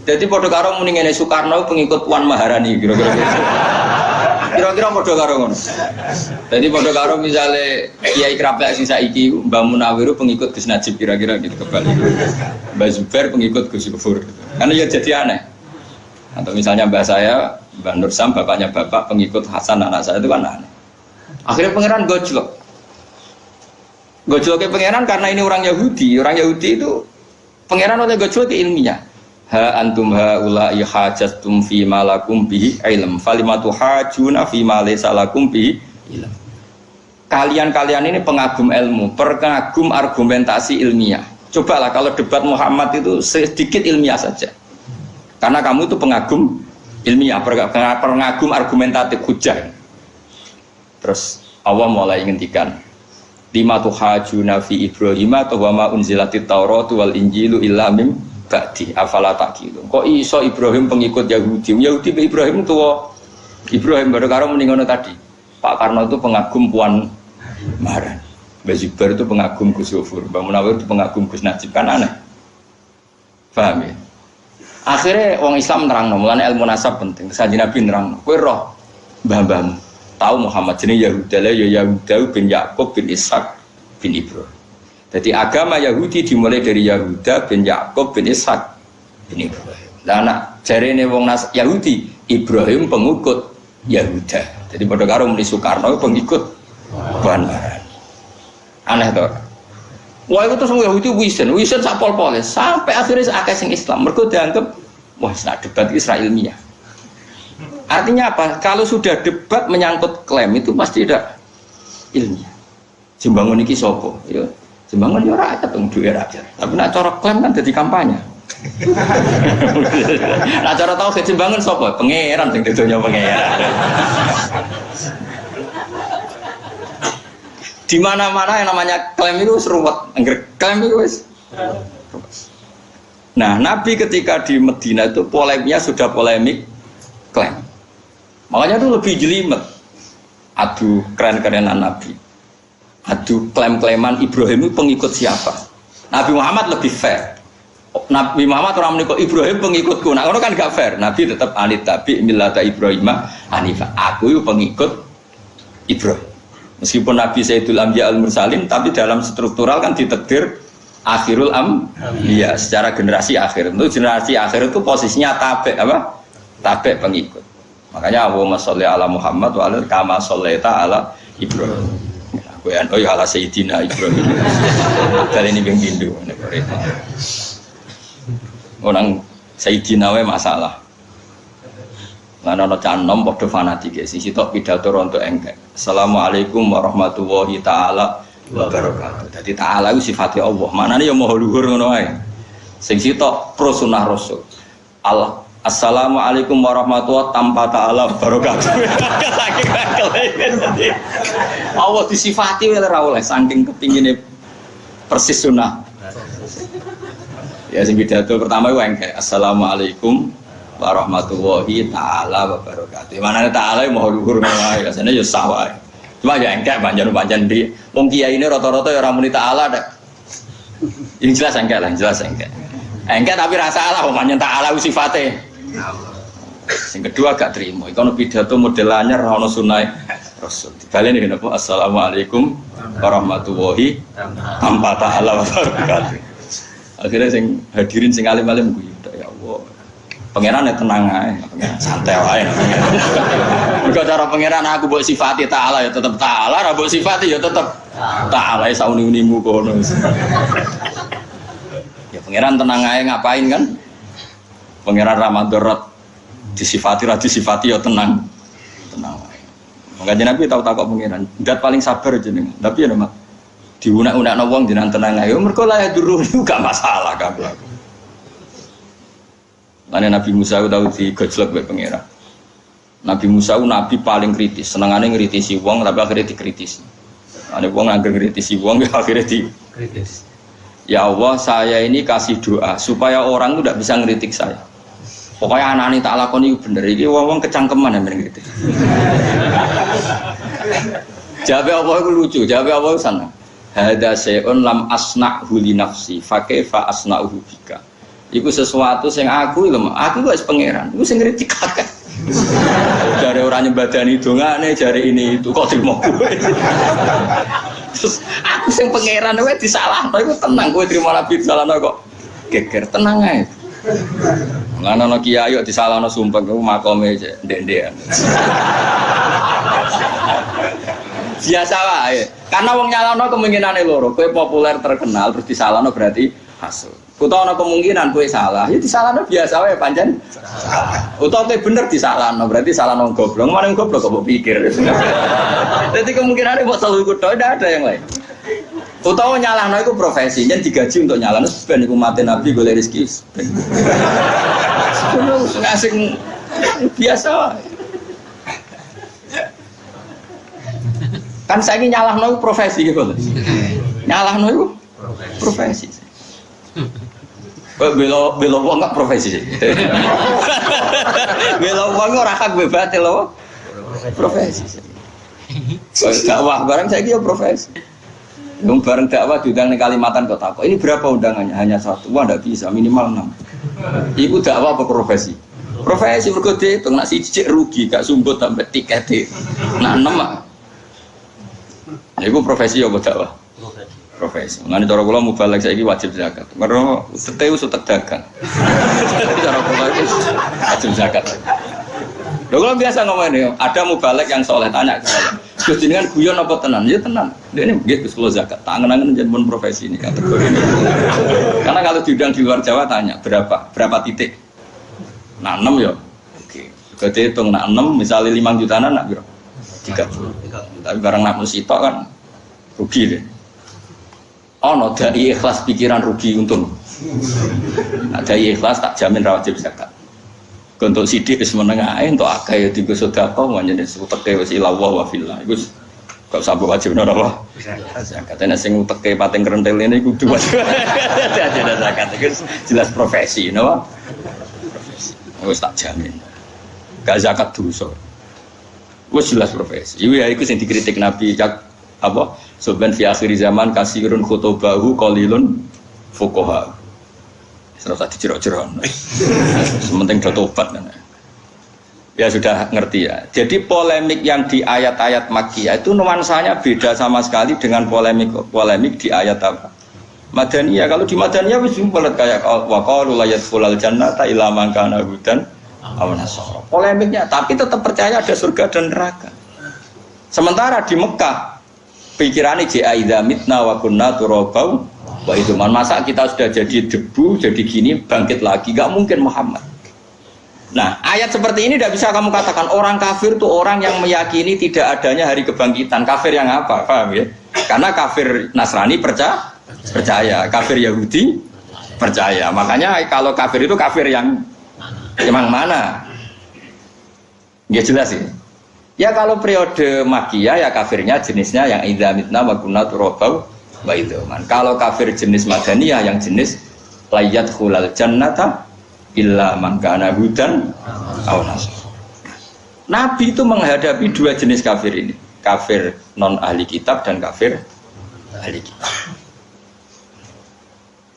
Jadi padha karo muni ngene Soekarno pengikut Puan Maharani kira-kira. kira-kira padha karo ngono. Jadi padha karo misale Kiai Krapek sing saiki Mbah Munawiru pengikut Gus Najib kira-kira gitu kebalik. Mbah Zubair pengikut Gus Gufur gitu. Karena ya jadi aneh. Atau misalnya mbah saya, Mbah Nur Sam bapaknya bapak pengikut Hasan anak saya itu kan aneh. Akhirnya pangeran gojlok. Gojloknya pangeran karena ini orang Yahudi. Orang Yahudi itu pangeran oleh gojlok ilmiah. Ha antum haula'i hajastum fi ma lakum bihi ilm falimatu hajuna fi ma laysa lakum bihi ilm. Kalian-kalian ini pengagum ilmu, pengagum argumentasi ilmiah. Cobalah kalau debat Muhammad itu sedikit ilmiah saja. Karena kamu itu pengagum ilmiah, pengagum argumentatif hujah. Terus Allah mulai ngendikan lima tuhajuna fi Ibrahim atau wa ma unzilatit Tauratu wal Injilu illa mim ba'di afala taqilu. Kok iso Ibrahim pengikut Yahudi? Yahudi be Ibrahim tuwa. Ibrahim baru karo muni ngono tadi. Pak Karno itu pengagum Puan Maharani. Mbah Zubair itu pengagum Gus Gufur. Mbah Munawir itu pengagum Gus Najib, kan aneh. Paham ya? Akhirnya orang Islam nerangno, mulane ilmu nasab penting. Saji Nabi nerangno. Kowe roh mbah-mbahmu tahu Muhammad jenenge Yahuda ya Yahuda bin Yakub bin Ishak bin Ibrahim. Jadi agama Yahudi dimulai dari Yahuda bin Yakub bin Ishak bin Ibrahim. Lah anak jarene wong Yahudi, Ibrahim pengikut Yahuda. Jadi padha karo muni Soekarno pengikut Puan Maharani. Aneh to. Wah itu terus Yahudi wisen sak pol-pole sampai akhirnya akeh sing Islam. Mergo dianggap wah sak debat Israel ilmiah. Artinya apa? Kalau sudah debat menyangkut klaim itu pasti tidak ilmiah. Jembangun iki sapa? Ya Jembangun ya rakyat dong, duit rakyat. Tapi nak cara klaim kan jadi kampanye. Nak cara tahu ke Jembangun sapa? Pangeran sing didonya pangeran. Di mana-mana yang namanya klaim itu seruwet. Angger klaim itu wis. Nah, Nabi ketika di Medina itu polemiknya sudah polemik klaim. Makanya itu lebih jelimet. Aduh, keren-kerenan Nabi. Aduh, klaim-klaiman Ibrahim itu pengikut siapa? Nabi Muhammad lebih fair. Nabi Muhammad orang menikah Ibrahim pengikutku. Nah, orang kan gak fair. Nabi tetap anit tabi millata Ibrahim Hanifah. Aku itu pengikut Ibrahim. Meskipun Nabi Sayyidul Anbiya al-Mursalin, tapi dalam struktural kan ditakdir akhirul ya secara generasi akhir. Itu generasi akhir itu posisinya tabe apa? Tabe pengikut. Makanya Allahumma sholli ala Muhammad wa ala kama shollaita ala Ibrahim. Kowe an oi ala Sayyidina Ibrahim. Kali ini bing Hindu. Orang Sayyidina wae masalah. Lan ana canom padha fanatik sing sitok pidato rontok engkek. Assalamualaikum warahmatullahi taala wabarakatuh. Dadi taala iku sifate Allah. Maknane ya maha luhur ngono wae. Sing sitok pro sunah Rasul. Allah Assalamualaikum warahmatullahi tanpa ta'ala wabarakatuh. Allah disifati oleh ora oleh saking kepingine persis sunah. Ya sing pidato pertama iku engke Assalamualaikum warahmatullahi taala wabarakatuh. Manane taala mau luhur wae, rasane ya sah wae. Cuma ya engke panjen-panjen di wong kiai ini rata-rata ya ora muni taala dak. Yang jelas engke lah, jelas engke. Engke tapi rasa Allah panjen taala sifate. Yang kedua gak terima. Iku pidato model anyar ana sunah Rasul. Dibaleni napa Assalamualaikum warahmatullahi tanpa ta'ala wabarakatuh. Akhirnya sing hadirin sing alim-alim guyu ya Allah. Pangeran ya tenang ae, pangeran santai wae. Mergo cara pangeran aku mbok sifati ta'ala ya tetep ta'ala, ra mbok sifati ya tetep ta'ala sauni-unimu kono. Ya pangeran tenang ae ngapain kan? Pangeran Ramadharat disifati ra disifati ya tenang. Tenang wae. Makanya Nabi tahu takok pangeran, dat paling sabar jenengan. Tapi ya Mas, diunak-unakno wong jenengan tenang ae. Mergo la ya duru gak masalah kabeh. Lane Nabi Musa tahu digojlok mbek pangeran. Nabi Musa nabi paling kritis, senengane ngritisi wong tapi akhirnya dikritisi. Ane wong anggere ngritisi wong akhirnya dikritis. Ya Allah, saya ini kasih doa supaya orang itu tidak bisa ngeritik saya. Pokoknya anak-anak tak lakoni bener iki wong kecangkeman yang ngritik. Jawab apa itu lucu, jawab apa sana. Hada syai'un lam asna'hu li nafsi fa kaifa asna'uhu bika. Iku sesuatu sing aku wis pangeran. Iku sing ngritik akeh. Dari orang nyembadani dongane, jari ini itu kok terima gue. Terus aku sing pangeran kowe disalahno iku tenang kowe terima Nabi disalahno kok geger tenang ae. Lan ana kiai kok disalahno sumpah ku makome ndek-ndekan. Biasa wae. Karena wong nyalahno kemungkinane loro, kowe populer terkenal terus disalahno berarti hasil. Utawa ana kemungkinan kowe salah, ya disalahno biasa wae pancen. Utawa kowe bener disalahno, berarti salahno goblok. Mana goblok kok pikir. Jadi kemungkinane mbok selalu ikut tidak ada yang lain. Utawa nyalahno itu profesi, yen digaji untuk nyalahno ben iku mate Nabi golek rezeki. Asing biasa wae. Kan saiki nyalahno profesi gitu. Nyalahno itu profesi. Belo wong enggak profesi. Belo wong ora hak bebas lho. Profesi. Dakwah bareng saiki ya profesi. Wong bareng dakwah diundang ning Kalimantan kok takok. Ini berapa undangannya? Hanya 1. Wah ndak bisa, minimal 6. Iku dakwah apa profesi? Profesi mergo diitung nek siji rugi gak sumbut sampai tiket. Nah 6 ah. Iku profesi apa dakwah? Profesi. Ngene cara kula mubalek saiki wajib zakat. Mergo tete wis utek dagang. Cara kula iki wajib zakat. Lho kula biasa ngomongin, ada mubalek yang soleh tanya ke saya. Gus jenengan guyon apa tenan? Ya tenan. Ini nggih Gus kula zakat. Tak angen-angen jenengan profesi ini kategori ini. Karena kalau diundang di luar Jawa tanya berapa titik? Nah 6 ya. Oke. Gede hitung nak 6 misalnya 5 jutaan nak piro? 30. Tapi barang nak musitok kan rugi deh. Oh no, dari ikhlas pikiran rugi untung. Nah, dari ikhlas tak jamin wajib zakat. Untuk sidik wis menengah untuk akeh ya dienggo sedekah manjen uteke wis ilawah wa fillah. Iku kok sampe wajib ora apa? Zakat. Nek sing uteke pating krentel ini kudu wajib. Ada zakat. Iku jelas profesi, napa? Profesi. Wis tak jamin. Gak zakat dosa. Wis jelas profesi. Iku sing dikritik Nabi apa? Soben fi akhir zaman kasirun khutubahu qalilun fuqaha. Serasa dijerok-jerok. Sementing do tobat kan. Ya sudah ngerti ya. Jadi polemik yang di ayat-ayat Makkiyah itu nuansanya beda sama sekali dengan polemik di ayat apa? Madaniyah. Kalau di Madaniyah wis jumlah kayak wa qalu la yadkhulul jannata illa man kana hudan aw nasara. Polemiknya tapi tetap percaya ada surga dan neraka. Sementara di Mekah pikirannya ja'idha mitna wa kunna turabau wa iduman. Masa kita sudah jadi debu, jadi gini, bangkit lagi, gak mungkin Muhammad. Nah, ayat seperti ini tidak bisa kamu katakan orang kafir itu orang yang meyakini tidak adanya hari kebangkitan. Kafir yang apa? Paham ya? Karena kafir Nasrani percaya, kafir Yahudi percaya. Makanya kalau kafir itu kafir yang mana? Ya jelas ya. Ya kalau periode Makkiyah ya kafirnya jenisnya yang idza mitna wa kunna turabau wa idzaman. Kalau kafir jenis Madaniyah yang jenis layat khulal jannata illa man kana hudan aw nasara. Nabi itu menghadapi dua jenis kafir ini, kafir non ahli kitab dan kafir ahli kitab.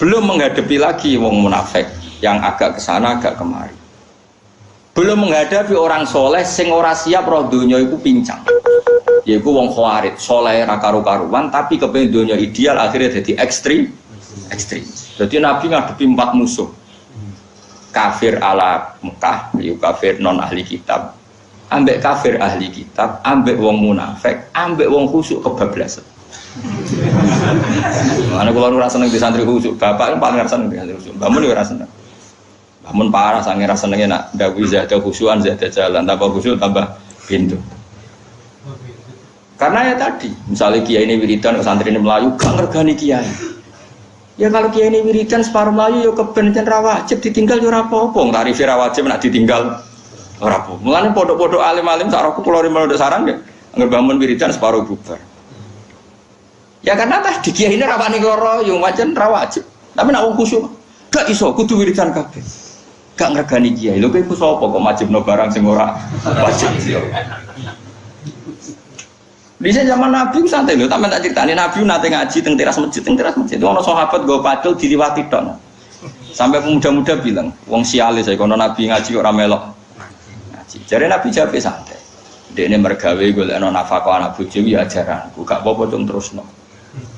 Belum menghadapi lagi wong munafik yang agak kesana agak kemari. Belum menghadapi orang soleh sing ora siap roh donya iku pincang. Yaiku wong khawarit, soleh ra karu-karuan tapi kepengin donya ideal akhirnya jadi ekstrim. Jadi Nabi ngadepi 4 musuh. Kafir ala Mekah, yaiku kafir non ahli kitab. Ambek kafir ahli kitab, ambek wong munafik, ambek wong khusyuk kebablasan. Ana kula ora seneng di santri khusyuk, bapak paling ora seneng di santri khusyuk. Mbah mun ora seneng. Namun parah sange rasa senengnya nak dawi zada khusyuan zada jalan tambah khusyuk tambah pintu. Karena ya tadi misalnya kiai ini wiridan santri ini Melayu gak ngergani kiai. Ya kalau kiai ini wiridan separuh Melayu ya kebencian rawajib ditinggal ya apa-apa. Tarif rawajib nak ditinggal ora apa. Mulane pondok-pondok alim-alim sak roku kula rimel ndek sarang ya anggere bangun wiridan separuh bubar. Ya karena tadi kiai ini rawani loro yo wajan rawajib. Tapi nak wong khusyuk gak iso kudu wiridan kabeh. Gak ngergani kiai, lho kowe sapa kok majibno barang sing ora wajib. Bisa zaman Nabi santai lho, sampeyan tak critani Nabi nate ngaji teng teras masjid. Ono sahabat nggo padel diliwati tok. Sampai pemuda-muda bilang, wong sialis kono Nabi ngaji ora melok. Ngaji. ngaji. Jare Nabi jawab santai. Dekne mergawe golekno nafkah anak bojo ya ajaranku, gak apa-apa cung terusno.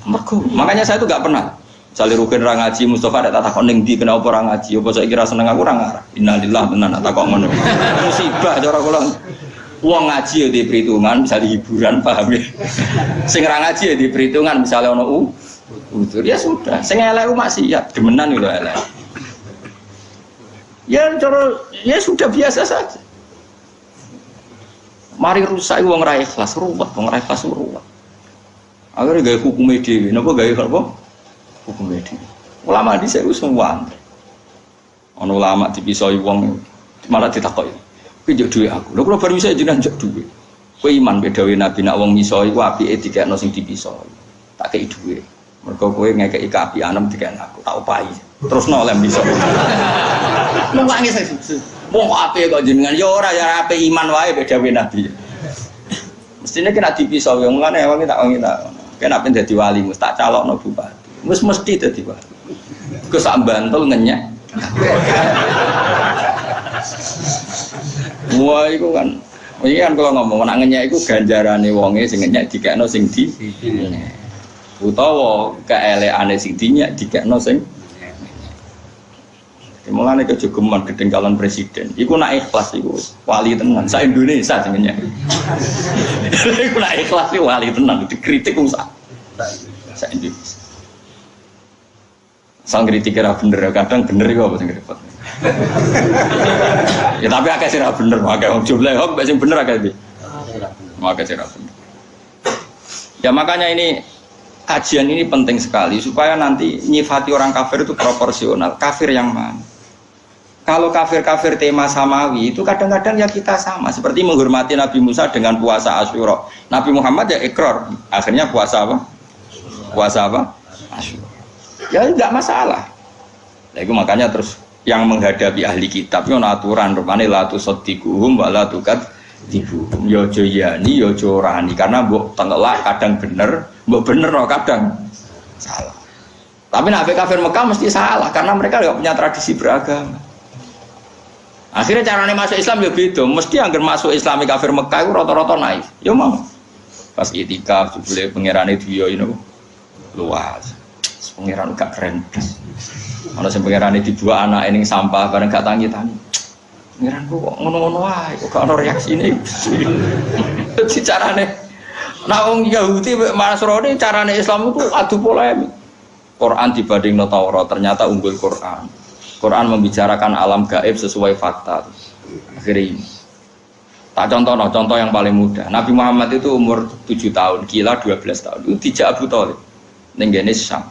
Mergo, makanya saya itu gak pernah. Misalnya Rukin ra ngaji, Mustafa ada takon ning ndi kenapa ora ngaji, apa saya kira seneng aku ora ngarah. Innalillah tenan tak kok ngono. Musibah cara kula. Wong ngaji ya di perhitungan, misalnya hiburan paham ya. Sing ra ngaji ya di perhitungan, misalnya ono utur ya sudah. Sing elek maksiat, demenan lho elek. Ya cara ya sudah biasa saja. Mari rusak wong ra ikhlas, ruwet, wong ra ikhlas ruwet. Akhire gawe hukum dhewe, napa gawe apa? Hukum dhewe. Ulama dhisik wis semua. Ana ulama dipisoi wong malah ditakoki. Kowe njuk dhuwit aku. Lha kula bar bisa jenengan njuk dhuwit. Kowe iman be dawuh Nabi nek wong misoi ku apike dikekno sing dipisoi. Tak kei dhuwit. Mergo kowe ngekeki kaapianem dikekno aku, tak opahi. Terusno oleh misoi. Wong nangis sih. Wong kok apik kok jenengan ya ora ya apik iman wae be dawuh Nabi. Mestine kena dipisoi wong mulane wong tak kena pengen dadi wali mesti tak calokno bupati. Mesti dadi wali. Ku sak Bantul ngenyek. Wah, itu kan, ini kan kalau ngomong nak ngenyek itu ganjarane wonge sing ngenyek dikekno sing di, utawa keeleane sing dinyek dikekno sing. Mulane kejogeman gedeng calon presiden. Iku nak ikhlas iku wali tenan sak Indonesia sing ngenyek. Iku nak ikhlas iku wali tenan dikritik wong sak Indonesia. Sang kritik kira bener, kadang bener iku apa sing repot. Ya tapi akeh sira bener, akeh wong jumlah kok sing bener akeh iki. Akeh sira bener. Ya makanya ini kajian ini penting sekali supaya nanti nyifati orang kafir itu proporsional. Kafir yang mana? Kalau kafir-kafir tema samawi itu kadang-kadang ya kita sama. Seperti menghormati Nabi Musa dengan puasa Asyura. Nabi Muhammad ya ikrar. Akhirnya puasa apa? Puasa apa? Asyura. Ya enggak masalah. Nah, itu makanya terus yang menghadapi ahli kitab itu aturan rupane la tusaddiquhum wa la tukadzibuhum. Ya aja yani ya aja orani karena mbok tengelak kadang bener, mbok bener kadang salah. Tapi nek kafir Mekah mesti salah karena mereka enggak punya tradisi beragama. Akhirnya caranya masuk Islam ya beda. Mesti anggar masuk Islami kafir Mekah itu rata-rata naif. Ya mau. Pas itikaf jebule pangerane dia ini luas. Pangeran gak keren. Ana sing pangerane dibuat anak ning sampah bareng gak tangi-tangi. Pangeran kok ngono-ngono wae, kok gak ono reaksine. Dadi carane nek wong Yahudi mek Nasrani carane Islam itu adu polemik. Quran dibandingno Taurat ternyata unggul Quran. Quran membicarakan alam gaib sesuai fakta. Akhirnya tak contoh yang paling mudah. Nabi Muhammad itu umur 7 tahun, gila 12 tahun. Itu dijak Abu Thalib ning gene Syam.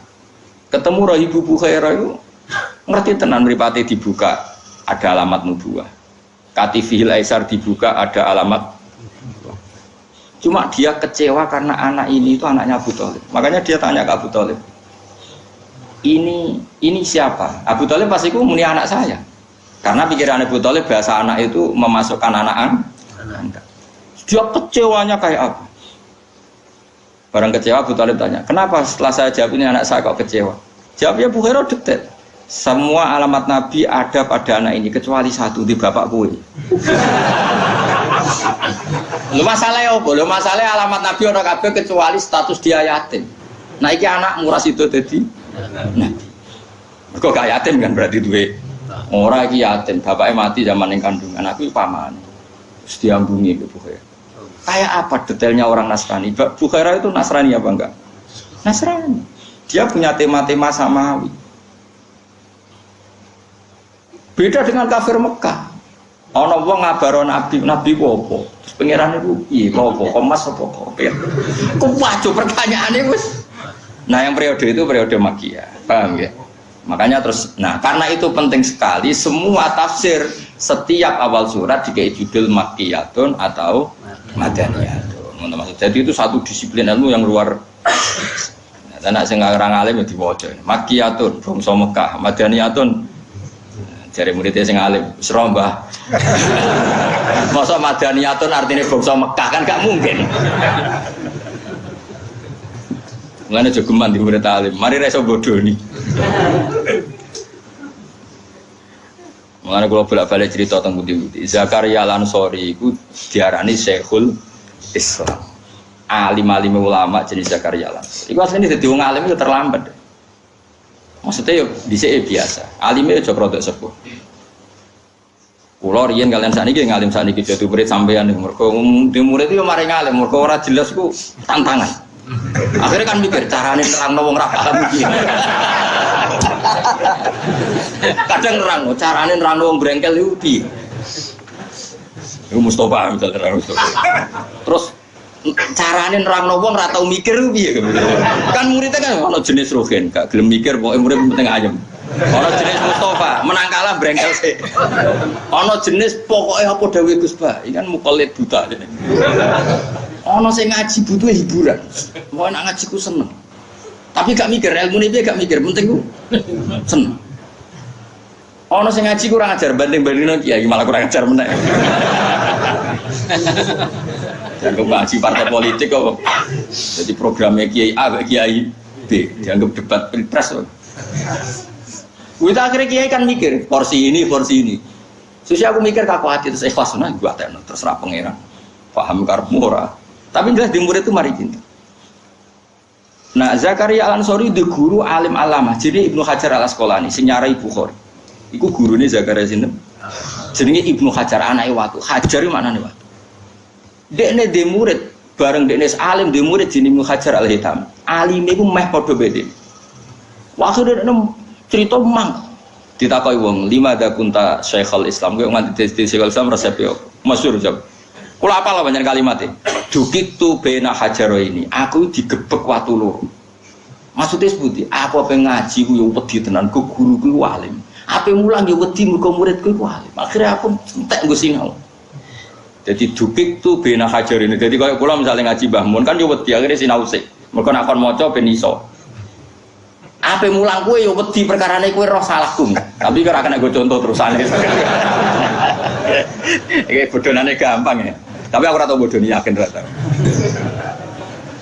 Ketemu Rahibu Bukhairah itu ngerti tenan mripate dibuka ada alamat nubuwah. Katifihil Aisar dibuka ada alamat. Cuma dia kecewa karena anak ini itu anaknya Abu Thalib. Makanya dia tanya ke Abu Thalib. Ini siapa? Abu Thalib pasti ku muni anak saya. Karena pikiran Abu Thalib bahasa anak itu memasukkan anak. Dia kecewanya kayak apa? Barang kecewa Abu Thalib tanya, kenapa setelah saya jawab ini anak saya kok kecewa? Jawabnya Bukhairah detail. Semua alamat Nabi ada pada anak ini kecuali satu di bapak kue. Lu masalahnya apa? Lu masalahnya alamat Nabi orang kabeh kecuali status dia yatim. Nah iki anak muras itu tadi. Nabi. Kok gak yatim kan berarti duwe. Ora iki yatim, bapaknya mati zaman ning kandungan. Aku paman. Terus diambungi ke Bukhairah. Kayak apa detailnya orang Nasrani? Bukhairah itu Nasrani apa enggak? Nasrani. Dia punya tema-tema samawi. Beda dengan kafir Mekah. Ana wong ngabaro Nabi ku apa? Terus pangeran iku piye? Apa? Komas apa kok? Kok wajo pertanyaane wis. Nah, yang periode itu periode Makkiyah. Paham ya? Makanya terus, nah karena itu penting sekali semua tafsir setiap awal surat dikei judul Makkiyatun atau Madaniyatun. Jadi itu satu disiplin ilmu yang luar. Nah, nak sing ngarang alim diwaca. Makkiyatun bangsa Mekah, Madaniyatun jare muridé sing alim, wis rombah. Masa Madaniyatun artinya bangsa Mekah kan gak mungkin. Mulane jogeman di murid alim, mari ra iso bodoni. Mengenai kalau bolak-balik cerita tentang budi-budi, Zakaria Al-Ansori itu diarani Syekhul Islam. Alim-alim ulama jenis Zakaria Al-Ansori. Itu aslinya jadi orang alim itu terlambat. Maksudnya dhisik biasa. Alimnya aja produk sepuh. Kulo riyen kalian sakniki ngalim sakniki jadi murid sampean mergo di murid itu mari ngalim mergo ora jelas ku tantangan. Akhirnya kan mikir carane terangno wong ra paham iki. Kadang nerangno carane nerangno wong brengkel iku piye. Iku Mustofa misalnya terang Mustofa. Terus carane nerangno wong ra tau mikir ku piye. Kan muridnya kan ono jenis rogen, gak gelem mikir pokoke murid penting ayem. Ono jenis Mustofa, menang kalah brengkel sih. Ono jenis pokoknya apa dawe Gus Ba, ini kan mukallid buta. Ono sing ngaji butuh hiburan. Mau nak ngaji ku seneng. Tapi gak mikir ilmu ini gak mikir, penting ku seneng. Ono sing ngaji kurang ajar banding-bandingno kiai malah kurang ajar meneh. Dianggap ngaji partai politik kok. Jadi programnya kiai A, kiai B, dianggap debat pilpres. Kita akhirnya kiai kan mikir porsi ini. Terus aku mikir kaku hati terus ikhlas nah gua teno terserah pangeran. Paham karepmu ora. Tapi jelas di murid itu mari cinta. Nah, Zakaria Al-Ansori di guru alim alamah. Jadi Ibnu Hajar Al-Asqalani sing nyarai Bukhari. Iku gurune Zakaria sinten? Jenenge Ibnu Hajar anake Watu. Hajar iki maknane Watu. Dekne di murid bareng dekne alim di murid jenenge Ibnu Hajar Al-Hitam. Alime iku meh padha beda. Waktu dekne cerita mang ditakoki wong lima ada kunta Syekhul Islam kowe nganti di Syekhul Islam resep yo masyhur jam kula apal banyak kalimatnya dukik tu bena hajaro ini aku digebek watu loro maksudnya sebuti aku apa ngaji ku yo wedi tenan ku guru ku alim apa mulang yo wedi muga muridku ku alim akhirnya aku entek nggo sinau jadi dukik tu bena hajaro ini jadi kalau kula misalnya ngaji Mbah Mun kan yo wedi akhirnya sinau sik mergo nek kon maca ben iso apa mulang kowe yo wedi perkarane kowe roh salahku. Tapi ora kena go contoh terusane. Iki bodhonane gampang ya. Tapi aku ora tau bodhoni yakin ora tau.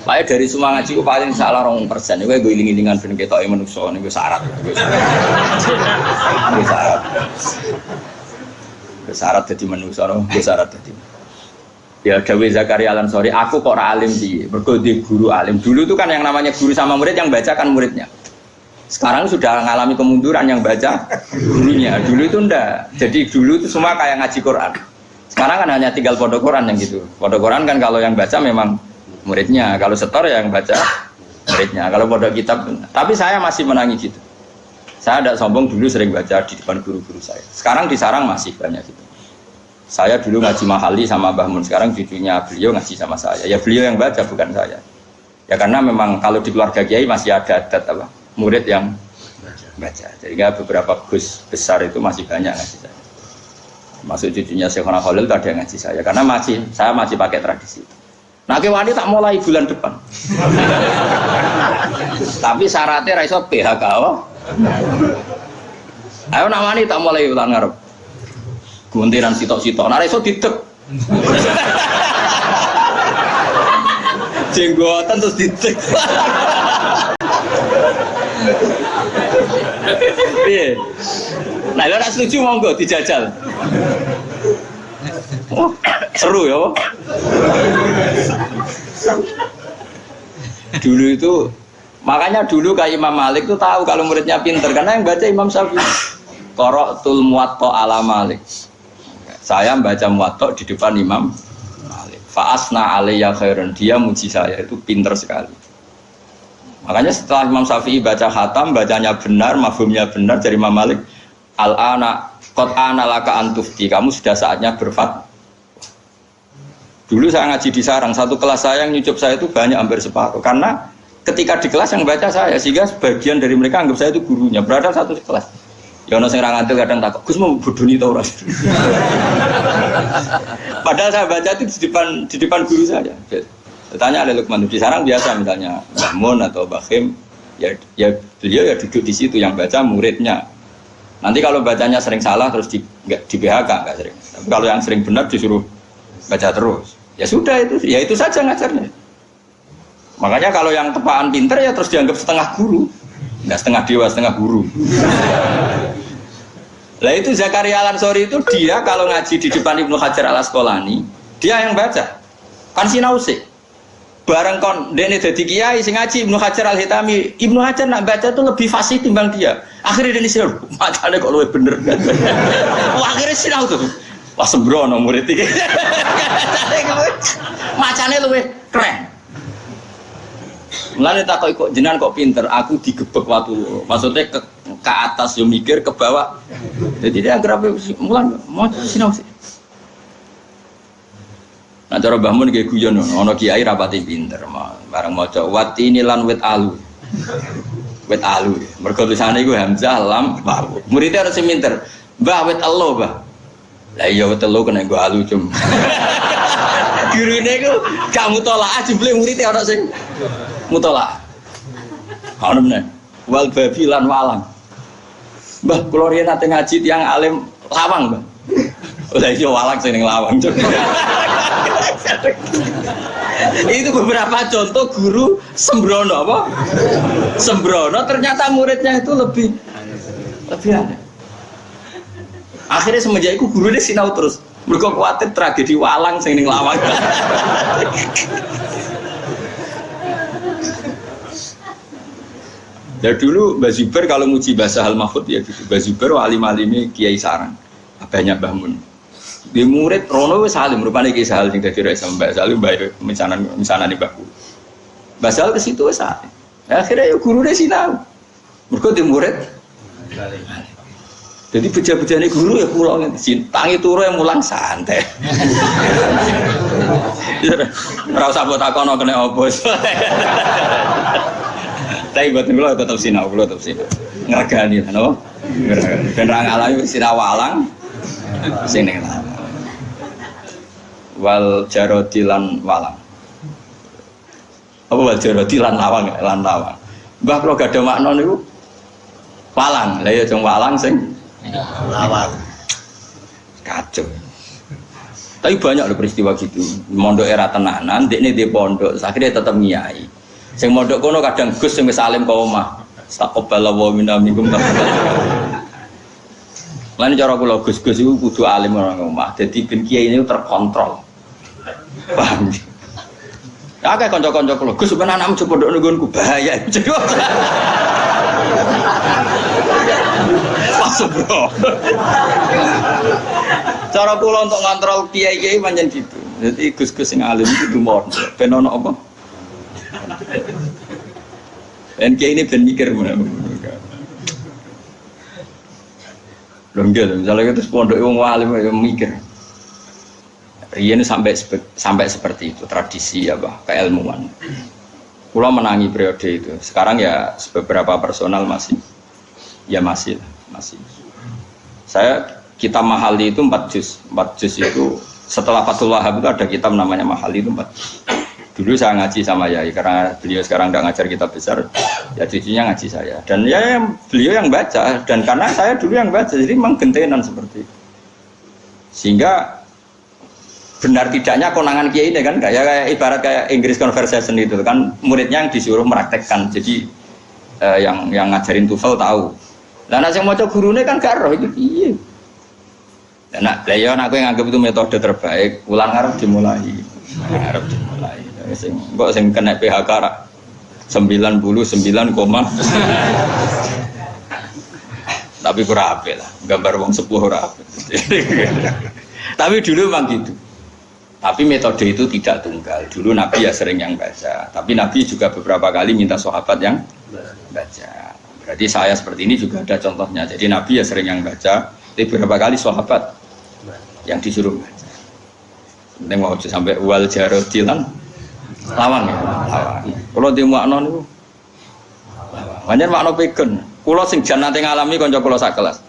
Lae dari semua ngaji ku paling salah 2%. Kowe go iling-ilingan ben ketoke menungso niku syarat. Syarat dadi menungso, syarat dadi. Ya Dawe Zakaria Al-Ansori, aku kok ora alim piye? Mergo di guru alim. Dulu itu kan yang namanya guru sama murid yang baca kan muridnya. Sekarang sudah mengalami kemunduran yang baca gurunya. Dulu itu enggak. Jadi dulu itu semua kayak ngaji Quran. Sekarang kan hanya tinggal pondok Quran yang gitu. Pondok Quran kan kalau yang baca memang muridnya. Kalau setor yang baca muridnya. Kalau pondok kitab. Tapi saya masih menangi gitu. Saya tidak sombong dulu sering baca di depan guru-guru saya. Sekarang di sarang masih banyak gitu. Saya dulu ngaji Mahali sama Mbah Mun. Sekarang cucunya beliau ngaji sama saya. Ya beliau yang baca bukan saya. Ya karena memang kalau di keluarga kiai masih ada adat apa? Murid yang baca. Jadi beberapa gus besar itu masih banyak ngaji saya. Masuk cucunya Syekhona Khalil itu ada yang ngaji saya. Karena saya masih pakai tradisi. Nah kewani tak mulai bulan depan. Tapi syaratnya raiso PHK. Ayo nak wani tak mulai bulan ngarep. Guntiran sitok-sitok. Nah raiso didek. Jenggotan terus didek. Iya. Nah, lo setuju monggo dijajal. Oh, seru ya. Dulu itu, makanya dulu kayak Imam Malik tuh tahu kalau muridnya pinter karena yang baca Imam Syafi'i. Qara'tul Muwatta ala Malik. Saya membaca Muwatta di depan Imam Malik. Fa asna alayya khairan, dia muji saya itu pinter sekali. Makanya setelah Imam Syafi'i baca khatam, bacanya benar, mafhumnya benar dari Imam Malik, al-ana qad ana laka antufti, kamu sudah saatnya berfatwa. Dulu saya ngaji di sarang, satu kelas saya yang nyucup saya itu banyak hampir separuh, karena ketika di kelas yang baca saya, sehingga sebagian dari mereka anggap saya itu gurunya, berada satu kelas. Ya ono sing ra ngantil kadang takut, Gus mau bodoni ta ora? Padahal saya baca itu di depan guru saya. Tanya ada Lukman di sarang biasa misalnya Mbah Mun atau Mbah Khim, ya beliau ya duduk di situ yang baca muridnya. Nanti kalau bacanya sering salah terus di PHK enggak sering. Tapi kalau yang sering benar disuruh baca terus. Ya sudah itu saja ngajarnya. Makanya kalau yang tepaan pinter ya terus dianggap setengah guru. Enggak setengah dewa, setengah guru. Lah itu Zakaria Al-Ansori itu dia kalau ngaji di depan Ibnu Hajar Al-Asqalani, dia yang baca. Kan sinau sih. Bareng kon dene dadi kiai sing ngaji Ibnu Hajar Al-Hitami, Ibnu Hajar nak baca tuh lebih fasih timbang dia. Akhirnya dene sinau, macane kok luwih bener. Wah, akhirnya sinau tuh. Wah sembrono murid iki. Macane luwih keren. Mulane takok kok jenengan kok pinter, aku digebek watu. Maksudnya ke atas yo mikir, ke bawah. Jadi dia agrape mulan mau sinau sih. Nah cara Mbah Mun nggih guyon ana kiai rapati pinter, bareng maca watini lan wit alu. Wit alu. Mergo tulisane iku hamzah lam wawu. Muridnya harus pinter. Mbah wit elo, Mbah. Lah iya wit elo kena nggo alu cum. Gurune iku gak mutolaah jebule muridnya ana sing mutolaah. Ana meneh. Wal babi lan walang. Mbah kula riyen ate ngaji tiyang alim lawang, Mbah. Lah iya walang sing ning lawang. Itu beberapa contoh guru sembrono apa? Sembrono ternyata muridnya itu lebih aneh. Akhirnya semenjak itu gurunya sinau terus. Mereka khawatir tragedi walang sing ning lawang. Ya dulu Mbah Zubair kalau muji bahasa Al-Mahfud ya gitu. Mbah Zubair alim-alime Kiai Sarang. Banyak Mbah Mun. Di murid Rono wis salim rupane Ki Sahal sing dadi rek Mbak Salim mbak misanane mbahku. Mbak Sahal ke situ wis salim. Akhirnya ya gurune sinau. Mergo di murid jadi beja-bejane guru ya kula tangi turu yang mulang santai. Ora usah mbok takono kena opo. Tapi boten kula tetep sinau, ngergani napa? Ben ra ngalami sinau walang sing ning wal jarodilan walang. Apa wal jarodilan lawang lan lawang. Mbah kula gak ada makna niku walang. Lah ya jeng walang sing lawang. Kacau. Tapi banyak loh peristiwa gitu. Mondok era tenanan, dekne di pondok, akhirnya tetap ngiyai. Sing mondok kono kadang Gus sing wis alim ka omah. Astagfirullah wa minna minkum. Lan cara kula Gus-gus iku kudu alim ora omah. Dadi ben kiai ini terkontrol. Paham? Akeh kanca-kanca kula, Gus ben anakmu coba pondok nggonku bahaya. Pas bro. Cara kula untuk ngontrol kiai-kiai pancen gitu. Jadi Gus-gus sing alim itu mondok. Ben ono apa? Ben kiai ini ben mikir ngono. Belum gitu, misalnya itu pondok wong alim yang mikir. Riyen sampai seperti itu tradisi apa keilmuan. Kula menangi periode itu. Sekarang ya beberapa personal masih. Kita Mahali itu 4 juz. 4 juz itu setelah Fathul Wahhab itu ada kitab namanya Mahali itu 4 juz. Dulu saya ngaji sama Yai karena beliau sekarang tidak ngajar kitab besar, ya cucunya ngaji saya. Dan ya beliau yang baca dan karena saya dulu yang baca jadi memang gentenan seperti itu. Sehingga benar tidaknya konangan kiai ini kan kayak ibarat kayak English conversation itu kan muridnya yang disuruh meraktekkan. Jadi yang ngajarin TOEFL tahu. Lah nek sing maca gurune kan gak roh iki piye. Lah ya aku yang anggap itu metode terbaik, ulang arep dimulai. Kok sing kena PHK 99, tapi kurang apik lah, gambar wong sepuh ora apik. Tapi dulu memang gitu. Tapi metode itu tidak tunggal. Dulu Nabi ya sering yang baca, tapi Nabi juga beberapa kali minta sahabat yang baca. Berarti saya seperti ini juga ada contohnya. Jadi Nabi ya sering yang baca, tapi beberapa kali sahabat yang disuruh baca. Ini mau sampai wal jarodilan lawang ya, lawang. Kalau di makna niku, banyak makna pegon. Kulo sing jan nate ngalami kanca kula sak kelas.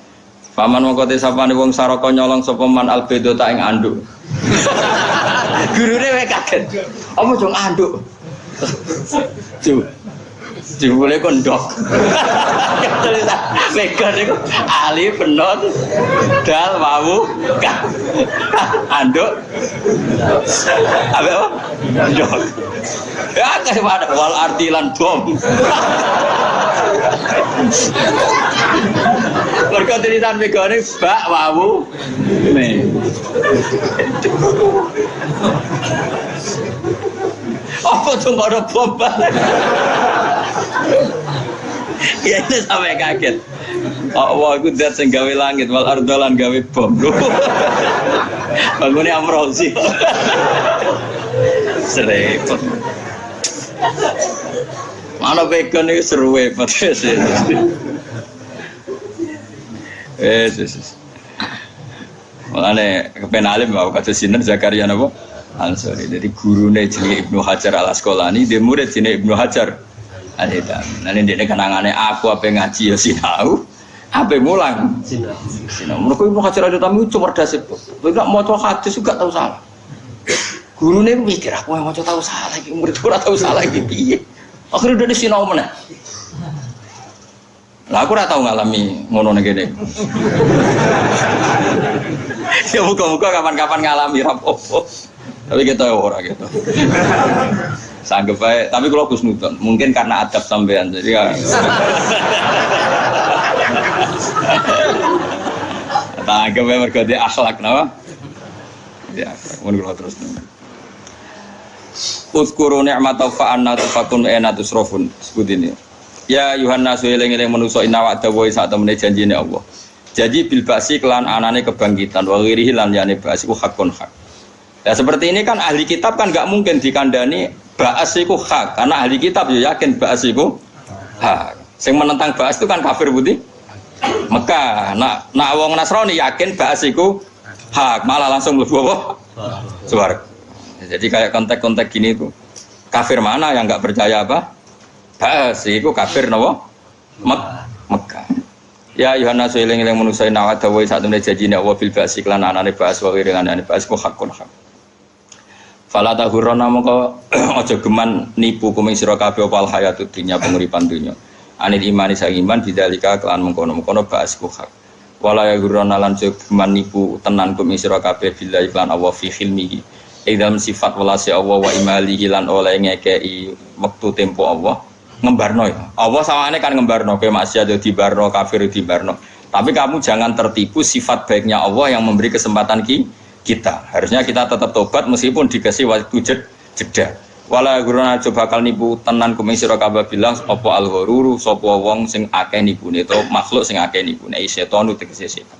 Paman mongko te sapane wong saraka nyolong sapa man albedo tak ing anduk. Gurune wae kaget. Apa jong anduk? Jebule kondok. Pegon niku alif penot dal wawu anduk. Apa? Anduk. Ya kayak mana wal artilan bom. Mergo tulisan megane bak wawu me. Apa tuh ada bom? Ya itu sampai kaget. Allah itu zat sing gawe langit wal ardolan gawe bom. Bangunnya amrozi. Serempet. Mana vegan itu seru banget sih. Makanya kepenalim mau kata Sinan Zakaria nabo Ansori. Jadi gurune jenenge Ibnu Hajar Al Asqalani, dia murid jenenge Ibnu Hajar Al Hitami. Nanti dia kenangane aku apa ngaji ya sinau, apa mulang sinau. Mereka Ibnu Hajar Al Hitami itu cerdas itu. Tidak mau coba hadis juga tahu salah. Gurune mikir aku yang mau tahu salah lagi, murid ora tahu salah lagi piye. Akhirnya udah sinau meneh. Lah aku ora tau ngalami ngono ngene. Ya muga-muga kapan-kapan ngalami rapopo. Tapi kita ora gitu. Sanggep bae, tapi kalau kusnudon, mungkin karena adab sampean jadi ya. Tanggep bae mergo dia akhlak napa? Ya, mun kula terus. Uzkuru ni'mata fa'anna tafakun ena tusrofun. Sebut ini. Ya Yohanes eling-eling manusa inna wa'da wa sak temene janjine Allah. Jadi bil ba'si kelan anane kebangkitan wa ghirihi lan liyane ba'si ku hakun hak. Ya seperti ini kan ahli kitab kan enggak mungkin dikandani ba'as iku hak karena ahli kitab ya yakin ba'as iku hak. Sing menentang ba'as itu kan kafir putih Mekah. Nak wong Nasrani yakin ba'as iku hak malah langsung mlebu apa? Swarga. Jadi kayak kontek-kontek gini itu kafir mana yang enggak percaya apa? Ba'as iku kafir napa? Mekah. Ya Yohanes eling-eling manusa nawat dawa sak temene janjine Allah bil ba'si lan anane ba'as wa ghirane ba'as ku hakun hak. Fala tahurana moko aja geman nipu kuming sira kabeh opal hayatud dunya penguripan dunya. Anil imani sang iman bidzalika kelan mengkono-mengkono ba'as ku hak. Wala yahurana lan geman nipu tenan kuming sira kabeh billahi lan Allah fi khilmihi. Dalam sifat welase Allah wa imalihi lan oleh ngekei wektu tempo Allah ngembarno ya. Allah sawane kan ngembarno kowe maksiat yo dibarno, kafir dibarno. Tapi kamu jangan tertipu sifat baiknya Allah yang memberi kesempatan kita. Harusnya kita tetap tobat meskipun dikasih waktu jeda. Wala guruna aja bakal nipu tenan kuming sira kabeh bilang apa al-ghururu sapa wong sing akeh nipune to makhluk sing akeh nipune setan tegese setan.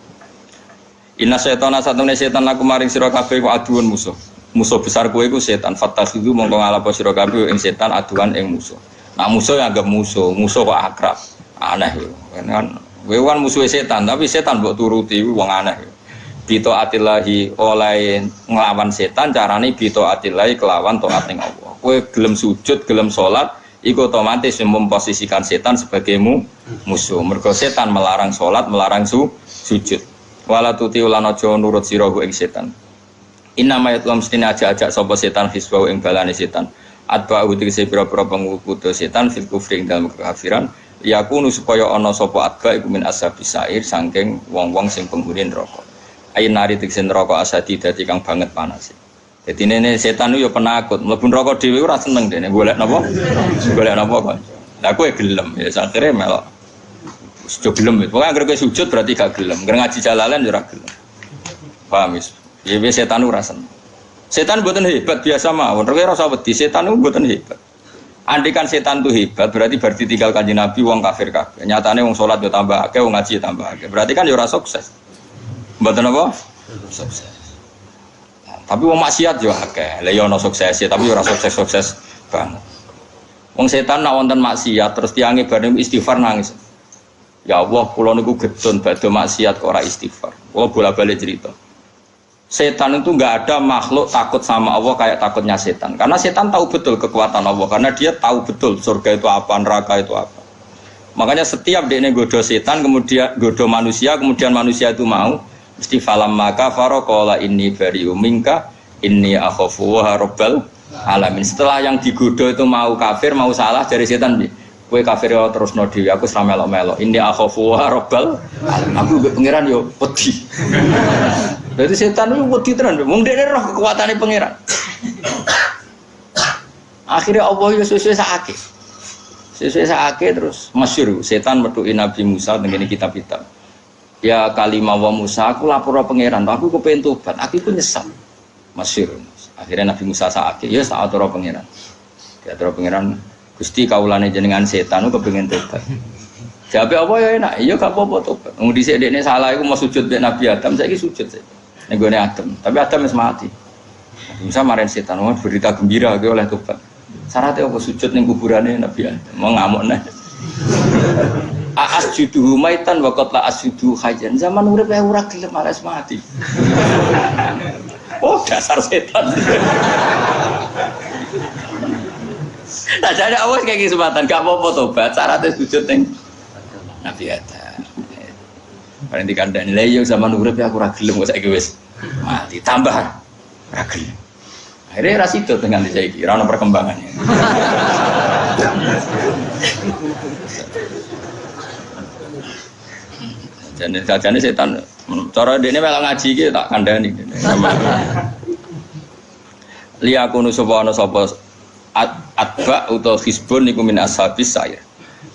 Inna setana satune setan laku maring sira kabeh ku aduun musuh. Musuh besar kowe iku setan. Fatakhidu mongko ngalapo sira kabeh ing setan aduan ing musuh. Nah musuh yang anggap musuh kok akrab. Aneh yo. Kan kowe kan musuh setan, tapi setan mbok turuti wong aneh. Bito atillahi oleh nglawan setan carane bito atillahi kelawan taat ning Allah. Kowe gelem sujud, gelem salat, iku otomatis memposisikan setan sebagai musuh. Mergo setan melarang salat, melarang sujud. Wala tuti lan aja nurut sira ing setan. Inna mayat lam mestine aja-ajak sapa setan hisbau ing balane setan. Atba utikse pira-pira pengikuti setan fil kufri ing dalem kekafiran yakunu supaya ana sapa atba iku min ashabis sair saking wong-wong sing penghuni neraka. Ayin nari tikse neraka asadi dadi kang banget panas. Dadi nene setan yo penakut, mlebu neraka dhewe ora seneng dene golek napa? Golek napa kok. Lah kowe gelem ya sakire melok. Wis gelem. Pokoke anggere kowe sujud berarti gak gelem. Anggere ngaji jalalan yo ora gelem. Paham wis. Ya setan ora seneng. Setan mboten hebat biasa mawon. Kowe ora usah wedi, setan niku mboten hebat. Andikan setan itu hebat, berarti bar ditinggal Kanjeng Nabi wong kafir kabeh. Nyatane wong salat yo tambah akeh, wong ngaji tambah akeh. Berarti kan yo ora sukses. Mboten apa? Sukses. Tapi wong maksiat yo akeh. Lah yo ana sukses, tapi ora sukses-sukses banget. Wong setan nak wonten maksiat terus tiange bareng istighfar nangis. Ya Allah, kula niku gedon badhe maksiat kok ora istighfar. Kula bola-balik cerita. Setan itu enggak ada makhluk takut sama Allah kayak takutnya setan. Karena setan tahu betul kekuatan Allah. Karena dia tahu betul surga itu apa, neraka itu apa. Makanya setiap dia godo setan, kemudian godo manusia, kemudian manusia itu mau. Mesti falam maka farokola ini bariu minka ini akhofu wa rabbal alamin. Setelah yang digodo itu mau kafir, mau salah dari setan. Kue kafir ya terus nodi, aku selama melok-melok. Ini akhofu wa rabbal alamin. Aku pengiran yo peti. Jadi setan itu wedi tenan, wong dekne roh kekuatane pangeran. Akhirnya Allah ya sesuai sakake. Sesuai sakake terus masyhur setan metuki Nabi Musa dengan kitab-kitab. Ya kalimah wa Musa, aku lapor pangeran, aku kepengen tobat, aku pun nyesal. Masyhur. Akhirnya Nabi Musa sakit, ya tak atur pangeran. Dia atur pangeran, Gusti kaulane jenengan setan aku kepengen tobat. Jawab apa ya enak, iya gak apa-apa tobat. Wong dhisik dekne salah iku mau sujud mek Nabi Adam, saiki sujud saiki. Ning gone Adam, tapi Adam wis mati. Nabi Musa marahin setan, oh berita gembira kowe oleh tobat. Syaratnya apa sujud ning kuburane Nabi Adam, mau ngamuk nah. Asjudu maitan wa qad la asjudu hayyan. Zaman urip ae ora gelem males mati. Oh, dasar setan. Nah, jadi awas kayak kesempatan gak apa-apa tobat, syaratnya sujud ning Nabi Adam. Paling dikandani lha yo zaman urip aku ora gelem kok saiki wis mati tambah ora gelem. Akhirnya ra sido dengan saiki, ora ono perkembangannya. Jane setan cara dekne melok ngaji iki tak kandhani. Liya kunu sapa ana sapa atba utawa hisbun niku min ashabis saya.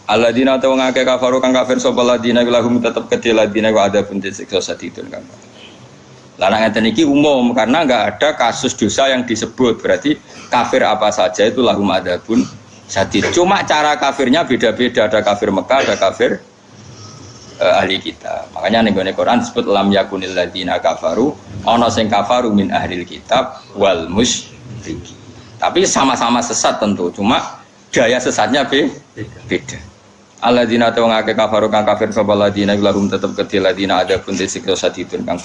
Alladzina ta wong akeh kafaru kang kafir sapa ladina lahum tetep kedhe ladina wa ada pun disiksa sadidun kang. Lah nek ngeten iki umum karena enggak ada kasus dosa yang disebut, berarti kafir apa saja itu lahum adabun sadid. Cuma cara kafirnya beda-beda, ada kafir Mekah, ada kafir ahli kita. Makanya ning gone Quran disebut lam yakunil ladina kafaru, ana sing kafaru min ahlil kitab wal musyrikin. Tapi sama-sama sesat tentu, cuma gaya sesatnya beda. Alladzina ta wong akeh kafaru kang kafir sapa ladina lahum tetep kedhe ladina ada pun disiksa sadidun kang.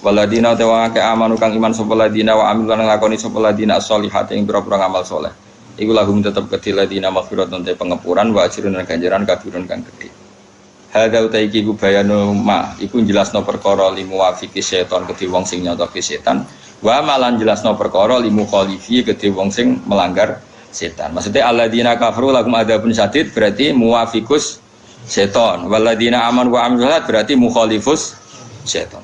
Waladina ta wong akeh amanu kang iman sapa ladina wa amil lan nglakoni sapa ladina as-solihat ing pira-pira ngamal saleh. Iku lahum tetep kedhe ladina maghfiratun te pengepuran wa ajrun lan ganjaran kabirun kang gedhe. Hadza utaiki ku bayanu ma iku jelasno perkara limu wafiki setan kedhe wong sing nyotoke setan wa malan jelasno perkara limu khalifi kedhe wong sing melanggar setan. Maksudnya alladzina kafaru lahum adzabun syadid berarti muwafiqus setan. Walladzina amanu wa amilus shalihat berarti mukhalifus setan.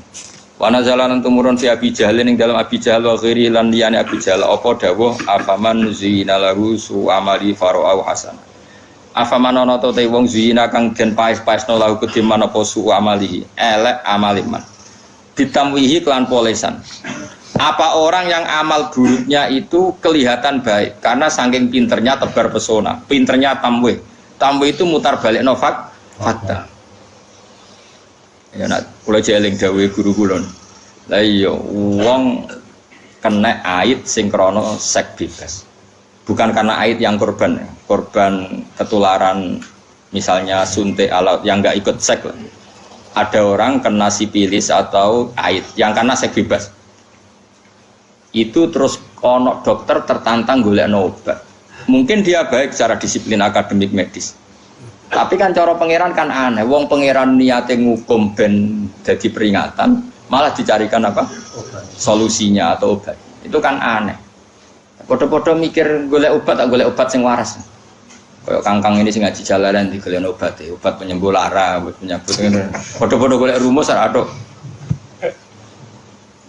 Wa nazalan tumurun fi Abi Jahal ning dalam Abi Jahal wa ghairi lan liyane Abi Jahal apa dawuh afaman zina lahu su amali farau hasan. Afaman ana ta te wong zina kang den paes-paesno lahu kediman apa su amali elek amaliman. Ditamwihi kelan polesan. Apa orang yang amal buruknya itu kelihatan baik karena saking pinternya tebar pesona, pinternya tamwih. Tamwih itu mutar balik nofak fakta. Ya nak kula jeling dawuhe guru kula. Lah iya wong kena ait sing krana seks bebas. Bukan karena ait yang korban ketularan misalnya suntik alat yang enggak ikut seks. Ada orang kena sipilis atau ait yang karena seks bebas. Itu terus ono dokter tertantang golekno obat. Mungkin dia baik secara disiplin akademik medis. Tapi kan cara pangeran kan aneh. Wong pangeran niate ngukum ben jadi peringatan, malah dicarikan apa? Solusinya atau obat. Itu kan aneh. Podo-podo mikir golek obat tak golek obat sing waras. Kayak kangkang ini sing ngaji jalanan digolekno obat, obat penyembuh lara, obat penyakit. Podo-podo golek rumus aduk.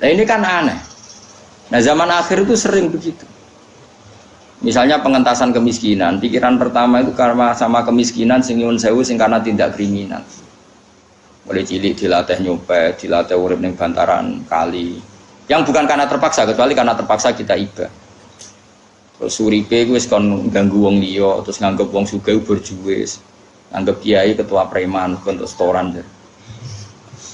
Nah ini kan aneh. Nah zaman akhir itu sering begitu. Misalnya pengentasan kemiskinan, pikiran pertama itu karena sama kemiskinan sing nyuwun sewu sing karena tindak kriminal. Mulai cilik dilatih nyopet, dilatih urip ning bantaran kali. Yang bukan karena terpaksa, kecuali karena terpaksa kita iba. Terus uripe wis kon ganggu wong liya, terus nganggep wong sugih berjuwis, nganggep kiai ketua preman untuk setoran.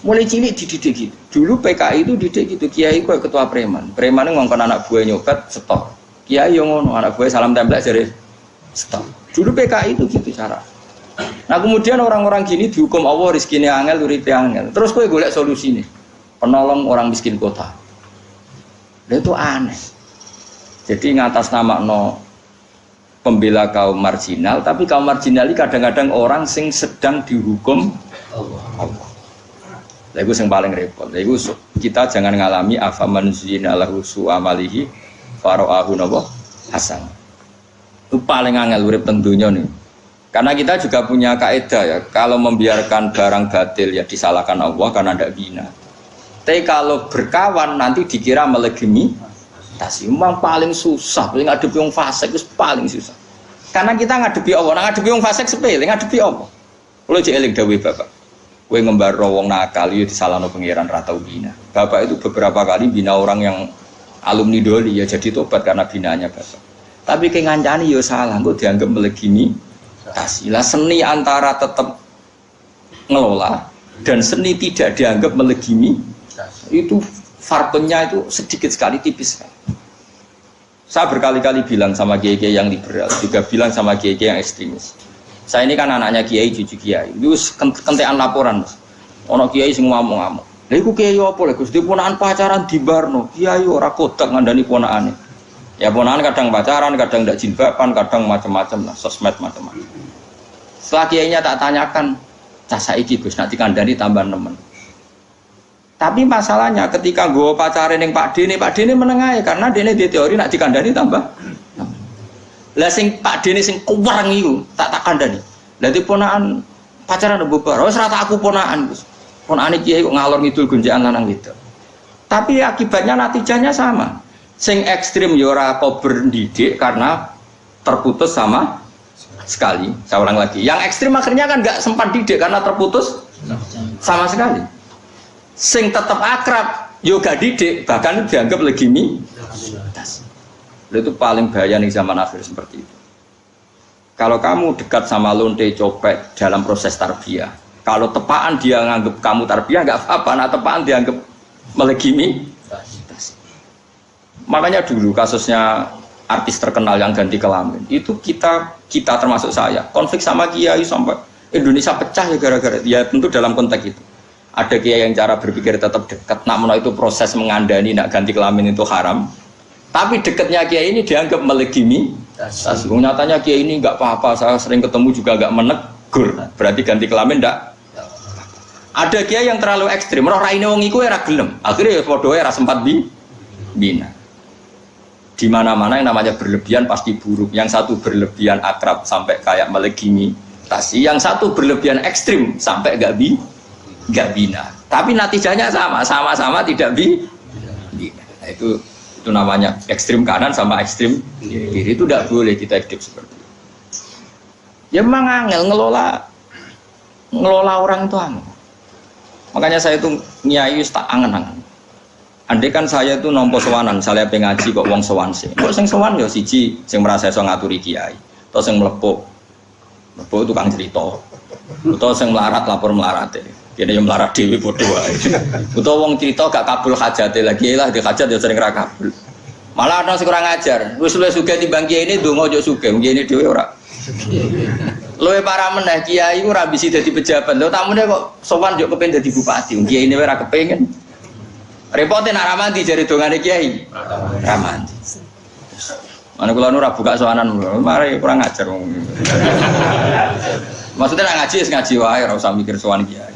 Mulai cilik dididik gitu. Dulu PKI itu didik gitu, kiai kok ketua preman. Preman itu ngongkon anak buah nyopet setor. Kiai yang ngono, anak buah salam tempel jadi setor. Dulu PKI itu gitu cara. Nah kemudian orang-orang gini dihukum Allah rezekine angel, uripe angel. Terus kowe golek solusine. Penolong orang miskin kota. Itu aneh. Jadi ngatas nama pembela kaum marginal, tapi kaum marginal ini kadang-kadang orang sing sedang dihukum Allah. Lha iku sing paling repot. Lha iku kita jangan ngalami afaman zina lahu su amalihi fara'ahu napa hasan. Itu paling angel urip teng donya nih. Karena kita juga punya kaidah ya, kalau membiarkan barang batil ya disalahkan Allah karena ndak bina. Tapi kalau berkawan nanti dikira melegimi tasih. Memang paling susah, paling ngadepi wong fasik itu paling susah. Karena kita ngadepi Allah, ngadepi wong fasik sepele, ngadepi Allah. Kulo jek eling dawuh Bapak. Kue ngembaro wong nakal itu disalahno pangeran ra tau bina. Bapak itu beberapa kali bina orang yang alumni doli ya jadi tobat karena binanya bapak. Tapi kengancani yo salah, kok dianggap melegimi. Lah seni antara tetap ngelola dan seni tidak dianggap melegimi itu farkonnya itu sedikit sekali, tipis sekali. Saya berkali-kali bilang sama kiai-kiai yang liberal, juga bilang sama kiai-kiai yang ekstremis. Saya ini kan anaknya kiai, cucu kiai. Itu kentekan laporan, Mas. Ono kiai sing ngomong-ngomong. Lha iku kiai apa lho, Gus? Diponakan pacaran di barno. Kiai ora kodak ngandani ponakane. Ya ponakan kadang pacaran, kadang ndak jilbaban, kadang macam-macam lah, sosmed macam-macam. Setelah kiainya tak tanyakan, cah saiki Gus nak dikandani tambah nemen. Tapi masalahnya ketika gue pacaran yang Pak Dene menengahi karena Dene di teori nak dikandani tambah. Lah sing Pak Dene sing kuwareng iku tak kandani. Lah ponakan pacaran bubar. Wis rata aku ponakan, Gus. Ponakane kiai kok ngalor ngidul gonjakan lanang gitu. Tapi akibatnya natijanya sama. Sing ekstrim ya ora kober ndidik karena terputus sama sekali. Saya ulang lagi. Yang ekstrim akhirnya kan enggak sempat didik karena terputus sama sekali. Sing tetap akrab yoga didik bahkan dianggap legimi. Itu paling bahaya nih zaman akhir seperti itu. Kalau kamu dekat sama lonte copet dalam proses tarbiyah, kalau tepaan dia nganggap kamu tarbiyah nggak apa-apa, nah tepaan dianggap melegimi. Makanya dulu kasusnya artis terkenal yang ganti kelamin itu kita termasuk saya konflik sama kiai sampai Indonesia pecah ya gara-gara dia tentu dalam konteks itu. Ada kiai yang cara berpikir tetap dekat, nak menawa itu proses mengandani nak ganti kelamin itu haram. Tapi dekatnya kiai ini dianggap melegimi. Nyatanya kiai ini nggak apa-apa, saya sering ketemu juga nggak menegur. Berarti ganti kelamin ndak. Ada kiai yang terlalu ekstrim, roh raine wong iku ora gelem. Akhirnya ya padha ora sempat bina. Di mana-mana yang namanya berlebihan pasti buruk. Yang satu berlebihan akrab sampai kayak melegimi. Yang satu berlebihan ekstrim sampai nggak bina, tapi natijanya sama-sama tidak bina. Nah, itu namanya ekstrim kanan sama ekstrim kiri. Itu tidak boleh kita hidup seperti itu. Ya memang angel ngelola orang itu angel. Makanya saya itu nyai tak angen-angen. Andai kan saya itu nompo sowanan, saya pengaji kok wong sowan sih. Kok sing sowan ya siji sing merasa iso ngaturi kiai, atau sing mlepuk tukang cerita, atau sing melarat lapor melarate. Kene yo melarat dhewe padha wae. Utawa wong crita gak kabul hajate lagi lah di hajat yo sering ra kabul. Malah ana sing kurang ajar. Wis luwih sugih timbang kiai ini ndonga yo sugih, kiai dhewe ora. Luwih parah meneh kiai iku ora bisi dadi pejabat. Lho tamune kok sowan yo kepengin dadi bupati. Kiai ini ora kepengin. Repote nak ramandi jare dongane kiai. Ramandi. Mana kula ora buka sowanan, mari kurang ajar wong. Maksudnya nak ngaji wae ora usah mikir sowan kiai.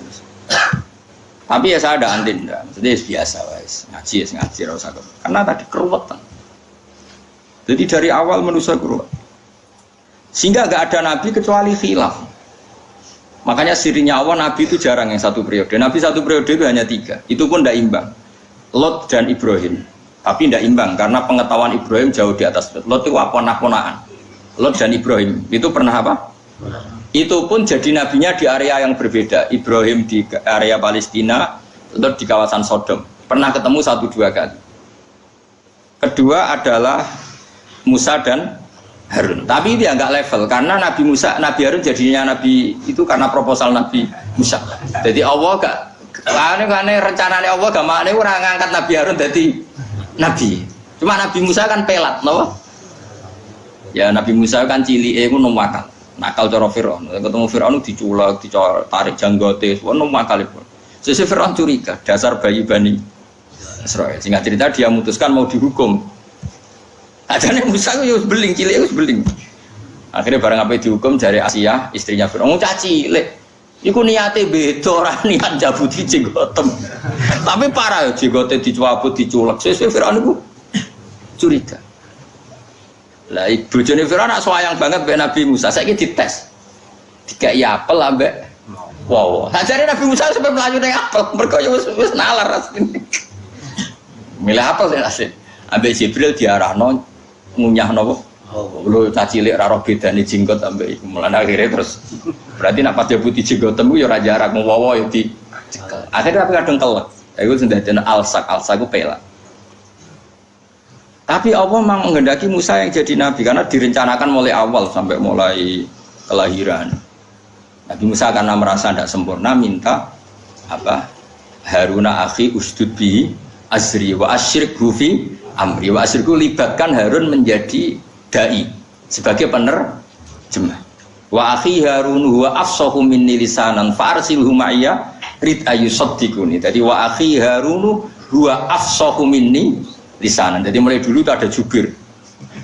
Tapi ya saya ada antin, maksudnya biasa wes ngaji rasa karena tadi keruwetan. Jadi dari awal manusia keruwet, sehingga gak ada nabi kecuali khilaf. Makanya sirinya awal nabi itu jarang yang satu periode. Nabi satu periode itu hanya 3, itu pun tidak imbang. Lot dan Ibrahim, tapi tidak imbang karena pengetahuan Ibrahim jauh di atas Lot. Lot itu ponak-ponakan. Lot dan Ibrahim itu pernah apa? Itu pun jadi nabinya di area yang berbeda. Ibrahim di area Palestina, Lot di kawasan Sodom. Pernah ketemu 1-2 kali. Kedua adalah Musa dan Harun. Tapi dia nggak level karena Nabi Harun jadinya nabi itu karena proposal Nabi Musa. Jadi Allah gak, karena rencananya Allah gak maknanya orang ngangkat Nabi Harun jadi nabi. Cuma Nabi Musa kan pelat, no? Ya Nabi Musa kan cilik, itu numakal. Nakal cara Fir'aun, ketemu Fir'aun diculak, tarik janggote, semua nakal itu. Sesuai Fir'aun curiga, dasar bayi Bani Israel. Singkat cerita dia memutuskan mau dihukum. Adanya Musa itu beling, cilik itu beling. Akhirnya barang apa dihukum dari Asia, istrinya Fir'aun, caci cilik. Iku niate beda, orang niat jabuti jenggotem. Tapi parah, jenggote dicabut, diculak. Sesuai Fir'aun itu curiga. Lah ibu jane Firaun nak sayang banget mbek Nabi Musa. Saiki dites. Dikai apel ambek wow. Ajare Nabi Musa sampai melayu ning apel, mergo wis nalar asline. Milih apel sing asli. Ambek Jibril diarahno ngunyah napa Lu cacilik ra roh bedane jenggot ambek iku. Mulane akhirnya terus berarti nak pas dia putih jenggot temu ya ora jarak ngowo ya di cekel. Akhirnya tapi kadang kelek. Iku sing dadi alsak ku pelak. Tapi Allah memang menghendaki Musa yang jadi nabi karena direncanakan mulai awal sampai mulai kelahiran. Nabi Musa karena merasa tidak sempurna minta apa? Haruna akhi usdud bi azri wa asyirikhu fi amri wa asyirikhu libatkan Harun menjadi dai sebagai penerjemah. Wa akhi Harun huwa afsahu minni lisanan fa arsilhu ma'iyya rid ayusaddiquni. Jadi wa akhi Harun huwa afsahu minni lisanan. Jadi mulai dulu itu ada jubir.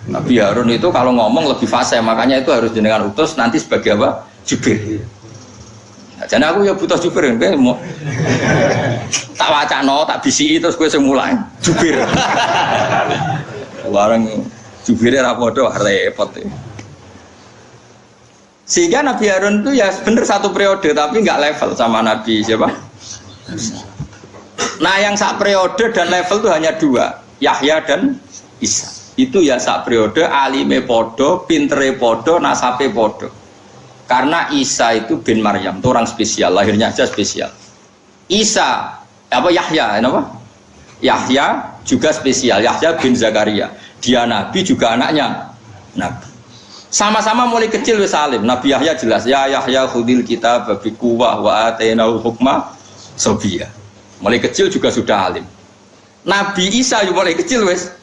Nabi Harun itu kalau ngomong lebih fasih, makanya itu harus jenengan utus nanti sebagai apa? Jubir. Nah, jadi aku ya butuh jubir kan mau tak wacano, tak bisi terus gue semulai jubir. Barang jubirnya rapodo repot. Sehingga Nabi Harun itu ya bener satu periode tapi nggak level sama Nabi siapa? Nah yang sak periode dan level itu hanya dua, Yahya dan Isa. Itu ya sak periode alime podo, pintere podo, nasabe podo. Karena Isa itu bin Maryam, itu orang spesial, lahirnya aja spesial. Isa apa Yahya, apa? Yahya juga spesial, Yahya bin Zakaria. Dia nabi juga anaknya nabi. Sama-sama mulai kecil wis alim. Nabi Yahya jelas, ya Yahya khudil kitab bi quwwah wa atainahu hukma sabiyya. Mulai kecil juga sudah alim. Nabi Isa juga mulai kecil wis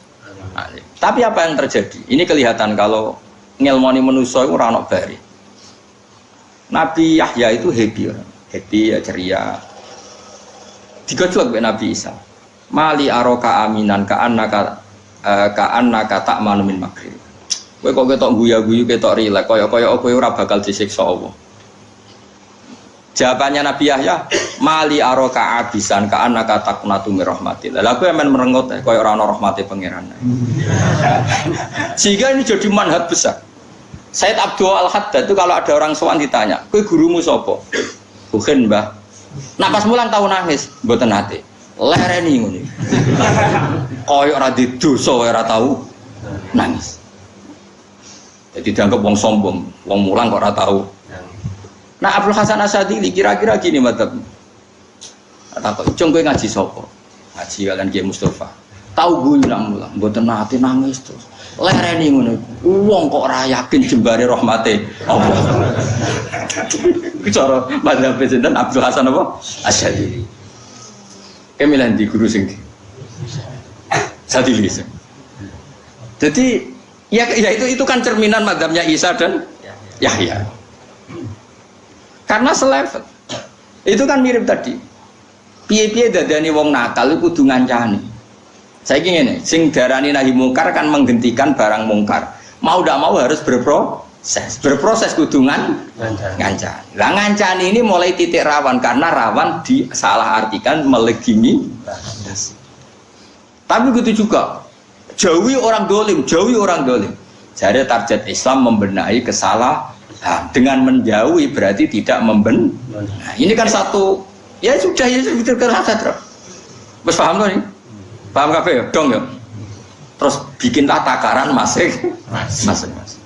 alim. Tapi apa yang terjadi? Ini kelihatan kalau ngelmoni manusa iku ora ono bari. Nabi Yahya itu happy ya, ceria. Digojlok mbek Nabi Isa. Mali aroka aminan ka annaka ta'manu min makril. Kowe kok ketok guyu-guyu ketok rilek kaya-kaya kowe ora bakal disiksa Allah. Jawabannya Nabi Yahya, mali aroka abisan ka annaka taqnatu mir rahmatil. Lah kowe men merengut kaya ora ana rahmate pangeran. Sehingga ini jadi manhaj besar. Said Abdul Al-Haddad itu kalau ada orang sowan ditanya, kowe gurumu sapa? Bukan, Mbah. Nak pas mulang tau nangis, mboten nate. Lereni ngono. Kaya ora didosa ora tau nangis. Jadi dianggap wong sombong, wong mulang kok ora tahu. Nah Abdul Hasan Asyadili kira-kira gini madzhab. Tak kok cung kowe ngaji sapa? Ngaji kalian Kiai Mustafa. Tahu guyu nak mulang, mboten nate nangis terus. Lereni ngono. Wong kok ora yakin jembare rahmate Allah. Bicara madzhab sinten Abdul Hasan apa? Asyadili. Kemilan di guru sing Asyadili. Jadi ya itu kan cerminan madzhabnya Isa dan Yahya. Karena selevel. Itu kan mirip tadi. Piye-piye dadane wong nakal iku kudu ngancani. Saiki ngene, sing darani nahi mungkar kan menghentikan barang mungkar. Mau ndak mau harus berproses. Berproses kudu ngancani. Lah ngancani ini mulai titik rawan karena rawan disalahartikan melegimi. Tapi begitu juga jauhi orang dolim. Jadi target Islam membenahi kesalahan. Dengan menjauhi berarti tidak membenahi. Nah, ini kan satu, ya sudah kerasa terus. Mas paham tuh nih? Paham kafe ya? Dong ya. Terus bikinlah takaran masing-masing.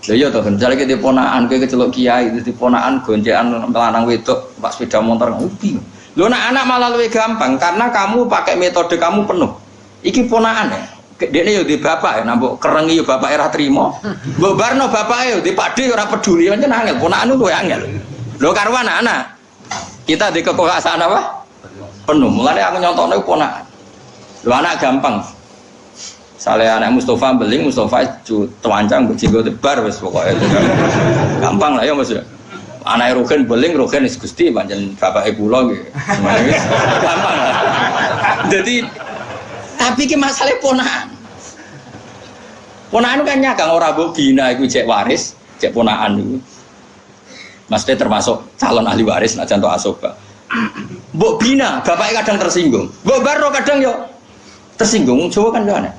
Iya toh, misalnya kita ponaan, kita kecelok kiai, kita ponaan gonjekan melanang wedok, pak sepeda motor ngupi. Lo anak malah lebih gampang karena kamu pakai metode kamu penuh. Iki ponaan ya. Dekne yo di bapak ya, nambok kerengi yo bapak era trimo. Mbok barno bapak yo di pakde ora peduli pancen angel, ponakan ku angel. Lho karo anak-anak. Kita di kekuasaan apa? Penuh. Mulane aku nyontokne ponakan. Lho anak gampang. Sale anak Mustafa beling, Mustafa tewancang bejenggo tebar wis pokoke. Gampang lah ya Mas. Anake Rugen beling, Rugen wis Gusti pancen bapake kula nggih. Gampang lah. Jadi tapi ki masalah ponakan. Ponakan kan nyagang ora mbok bina iku cek waris, cek ponakan niku. Maksudnya termasuk calon ahli waris nek contoh asoba. Mbok bina, bapaknya kadang tersinggung. Mbok baro kadang yo tersinggung, Jawa kan yo aneh.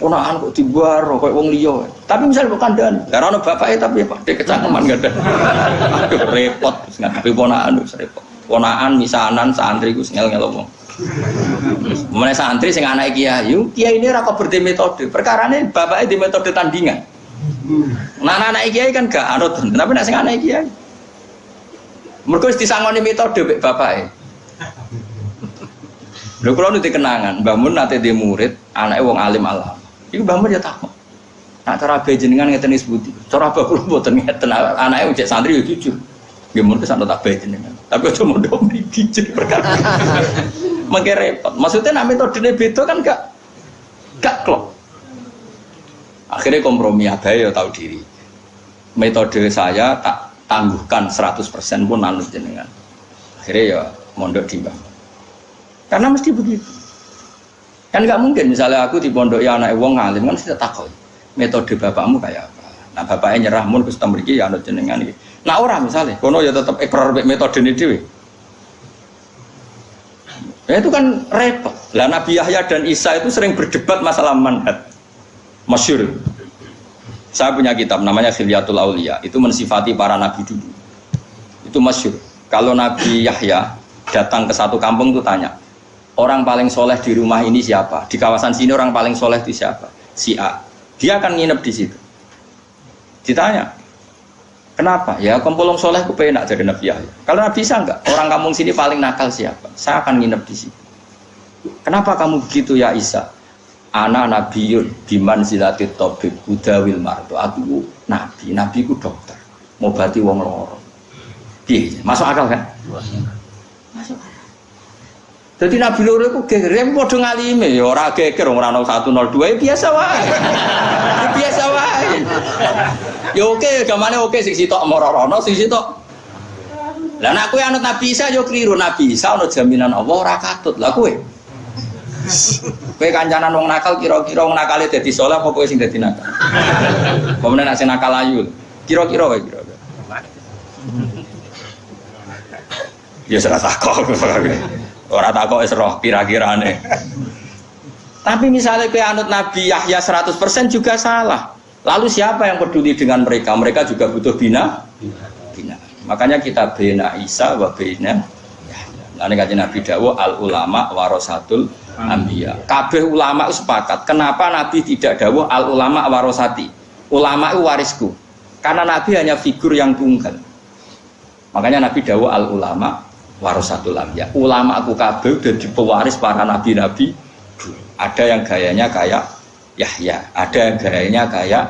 Ponakan kok dibaro koyo wong liya. Tapi misal kok kandhani, ora ono bapake tapi Pak kecangkeman kadang. Aduh repot wis ngadepi ponakan wis repot. Ponakan misanan santri ku ngel-ngel wong. Mulai santri sing anak kiai, kiai ini rako berarti metode. Perkarane bapaknya di metode tandingan. Nah anak kiai kan gak anut, tapi nak sing anak kiai. Mergo wis disangoni metode mbek bapake. Lho kula nu kenangan, Mbah Mun nate di murid, anake wong alim alam. Iku Mbah Mun ya takok. Nak cara bae jenengan ngeten wis budi. Cara bae kula mboten ngeten, anake wong santri ya jujur. Nggih mun kesan tak bae jenengan. Tapi aja mondok mriki perkara. Mengke repot. Maksudnya nek metodene beda kan gak klop. Akhirnya kompromi abae ya tahu diri. Metode saya tak tangguhkan 100% pun anut jenengan. Akhirnya ya mondok di Mbah. Karena mesti begitu. Kan nggak mungkin misalnya aku di pondok ya anak wong ngalim kan sudah takut. Metode bapakmu kayak apa? Nah bapaknya nyerah mun Gusti mriki ya anut jenengan iki. Nah ora misalnya kono ya tetap ikrar metode ini dhewe. Ya itu kan repot. Lah Nabi Yahya dan Isa itu sering berdebat masalah manhaj. Masyhur. Saya punya kitab namanya Khilyatul Auliya, itu mensifati para nabi dulu. Itu masyhur. Kalau Nabi Yahya datang ke satu kampung itu tanya, orang paling soleh di rumah ini siapa? Di kawasan sini orang paling soleh itu siapa? Si A. Dia akan nginep di situ. Ditanya, kenapa? Ya kumpulong soleh aku pengen jadi Nabi Yahya. Kalau Nabi Isa enggak, orang kampung sini paling nakal siapa? Saya akan nginep di situ. Kenapa kamu begitu ya Isa? Ana nabiyun biman silatit tabib udawil marto. Aku nabi ku dokter. Ngobati wong loro. Piye? Masuk akal kan? Masuk akal. Jadi nabi loro iku geger padha ngalime ya ora geger ora 0102 biasa wae. Biasa wae. Ya oke, gamane oke sing sitok moro-rono sing sitok. Lah nek kowe anut Nabi Isa yo kliru. Nabi Isa ana jaminan Allah ora katut. Lah kowe kowe kancanan wong nakal kira-kira wong nakale dadi saleh apa kowe sing dadi nakal? Pemene nek sing nakal ayu. Kira-kira wae kira. Ya ora takok. Ora takok wis roh kira-kirane. Tapi misalnya kowe anut Nabi Yahya 100% juga salah. Lalu siapa yang peduli dengan mereka? Mereka juga butuh bina. Makanya kita bina Isa wa bina Yahya. Lan kanjeng Nabi dawuh al ulama warasatul anbiya. Kabeh ulama sepakat. Kenapa Nabi tidak dawuh al ulama warasati? Ulama itu warisku. Karena Nabi hanya figur yang tunggal. Makanya Nabi dawuh al ulama warasatul anbiya. Ulama aku kabeh dadi pewaris para nabi-nabi. Ada yang gayanya kayak Yahya, ada yang gayanya kayak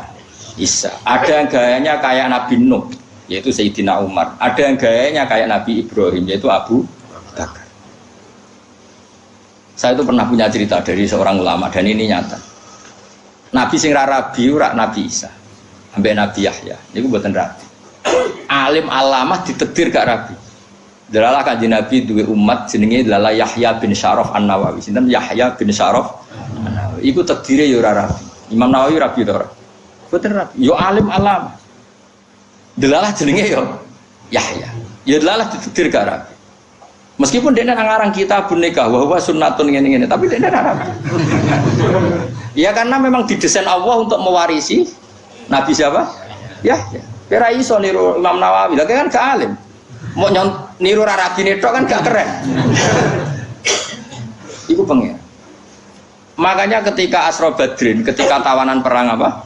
Isa, ada yang gayanya kayak Nabi Nuh, yaitu Sayyidina Umar, ada yang gayanya kayak Nabi Ibrahim, yaitu Abu Bakar. Saya itu pernah punya cerita dari seorang ulama dan ini nyata. Nabi sing rabi ora Nabi Isa, ambek Nabi Yahya, niku mboten rabi. Alim alamah ditedir gak rabi. Dalalah kanjeng Nabi duwe umat jenenge adalah Yahya bin Syaraf An-Nawawi. Sinten Yahya bin Syaraf An-Nawawi. Iku tedire ya ora rabi. Imam Nawawi rabi to ora? Boten rabi. Yo alim alam. Dalalah jenenge yo Yahya. Ya dalalah ditedir gak rabi. Meskipun dia ngarang kitabun nikah wa huwa sunnatun ngene-ngene, tapi dia ora rabi. Ya karena memang didesain Allah untuk mewarisi Nabi siapa? Yahya. Kira iso niru Imam Nawawi, lha kan gak alim. Mau niru rabi netok kan gak keren. Iku pengen. Makanya ketika Asra Badrin, ketika tawanan perang apa?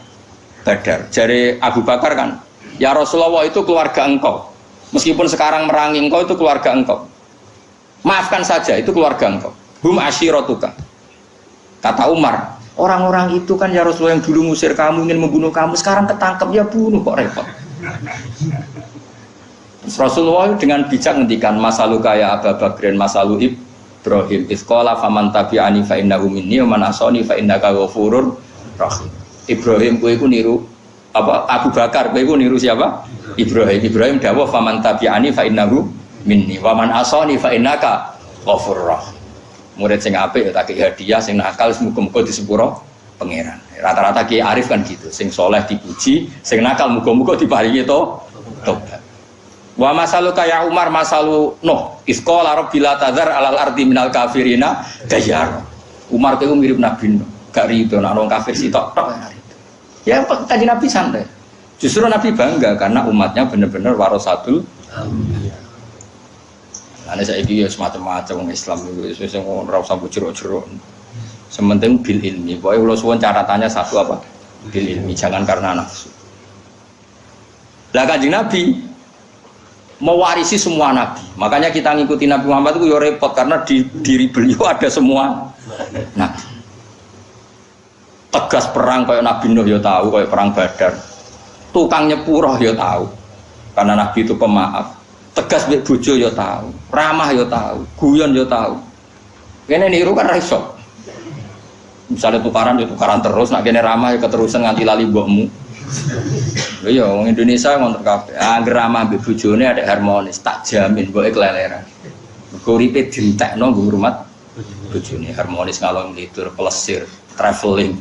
Badar. Jari Abu Bakar kan, ya Rasulullah itu keluarga engkau. Meskipun sekarang merangi engkau itu keluarga engkau. Maafkan saja itu keluarga engkau. Hum asyiratuka. Kata Umar, orang-orang itu kan ya Rasulullah yang dulu ngusir kamu, ingin membunuh kamu, sekarang ketangkep ya bunuh kok repot. Rasulullah dengan bijak ngendikan masaluka ya Abu Bakrin masalu Ibrahim isqala faman tabi'ani fa innahu minni wa man asani fa innaka ghafurur rahim. Ibrahim kowe iku niru apa Abu Bakar kowe iku niru siapa? Ibrahim dawuh faman tabi'ani fa innahu minni wa man asani fa innaka ghafurur rahim. Murid sing apik ya tak hadiah, sing nakal muga-muga disepuro pangeran. Rata-rata Ki Arif kan gitu, sing soleh dipuji, sing nakal muga-muga diparingi tobat. Wa masaluka ya Umar masalu Nuh isqala rabbila tadzar alal ardi minal kafirina dayyar. Umar itu mirip Nabi Nuh, gak rido nek wong kafir sitok tok. Ya kanjeng Nabi santai. Justru Nabi bangga karena umatnya benar-benar warasatul anbiya. Ane saiki ya semacam-macam wong Islam itu wis ora usah jero-jero. Sementing bil ilmi. Pokoke kula suwun catatannya satu apa? Bil ilmi, jangan karena nafsu. Lah Kanjeng Nabi mewarisi semua nabi. Makanya kita ngikuti Nabi Muhammad itu ya repot karena di diri beliau ada semua nabi. Tegas perang kayak Nabi Nuh ya tahu, kayak perang Badar. Tukang nyepuro ya tahu. Karena Nabi itu pemaaf. Tegas mbek bojo ya tahu, ramah ya tahu, guyon ya tahu. Kene niru kan ra iso. Misalnya tukaran ya tukaran terus, nak kene ramah ya keterusan nganti lali mbokmu. Lho ya wong Indonesia ngonteng kabeh. Angger ramah mbek bojone ada harmonis, tak jamin mboke keleleran. Mergo uripe dientekno nggo ngrumat bojone harmonis ngalor ngidul plesir, traveling.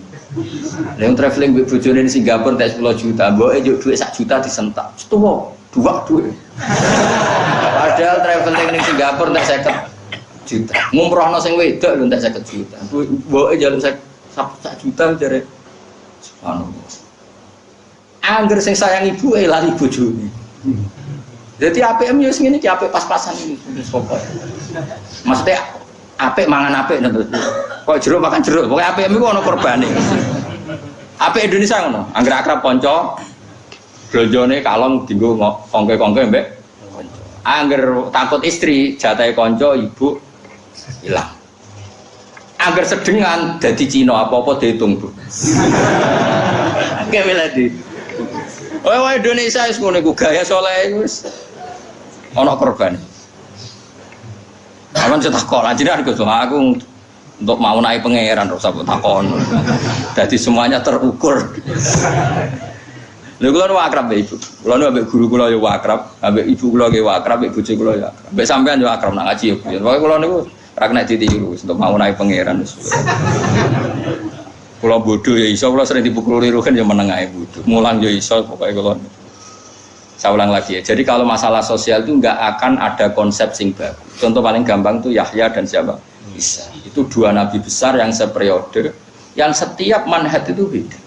Lha traveling mbek bojone di Singapura tak 10 juta, mboke njuk dhuwit 1 juta disentak. Setuwo, dua dhuwit. Padahal traveling ning Singapura tak 50 juta. Ngumrohno sing wedok lho tak 50 juta. Mboke njaluk 1 juta jare. Subhanallah. Angger sing sayang ibu lali bojone. Jadi APM yo sing ngene iki apik pas-pasan ini sapa. Maksudnya apik mangan apik nang. Kok jeruk makan jeruk. Pokoke APM iku ana korbane. Apik Indonesia ngono. Angger akrab kanca blonjone kalong dienggo kongke-kongke mbek kanca. Angger takut istri jatahe kanca ibu ilang. Angger sedengan dadi Cina apa-apa diitung, Bu. Oke meladi. Wah Indonesia wis ngono iku gaya saleh wis ana korban. Aman cetak kok jenengan Gus aku untuk mau naik pangeran ora usah takon. Dadi semuanya terukur. Lha kula nu akrab mbek ibu. Kula nu ambek guru kula yo akrab, ambek ibu kula ge akrab, ambek bojo kula yo akrab. Ambek sampean yo akrab nak ngaji yo. Pokoke kula niku ra kena ditiru untuk mau naik pangeran wis. Kula bodoh ya iso, kula sering dipukul liru kan ya meneng ae bodoh. Mulang ya iso pokoke kula. Saya ulang lagi ya. Jadi kalau masalah sosial itu enggak akan ada konsep sing baru. Contoh paling gampang itu Yahya dan siapa? Isa. Itu dua nabi besar yang seperiode, yang setiap manhaj itu beda.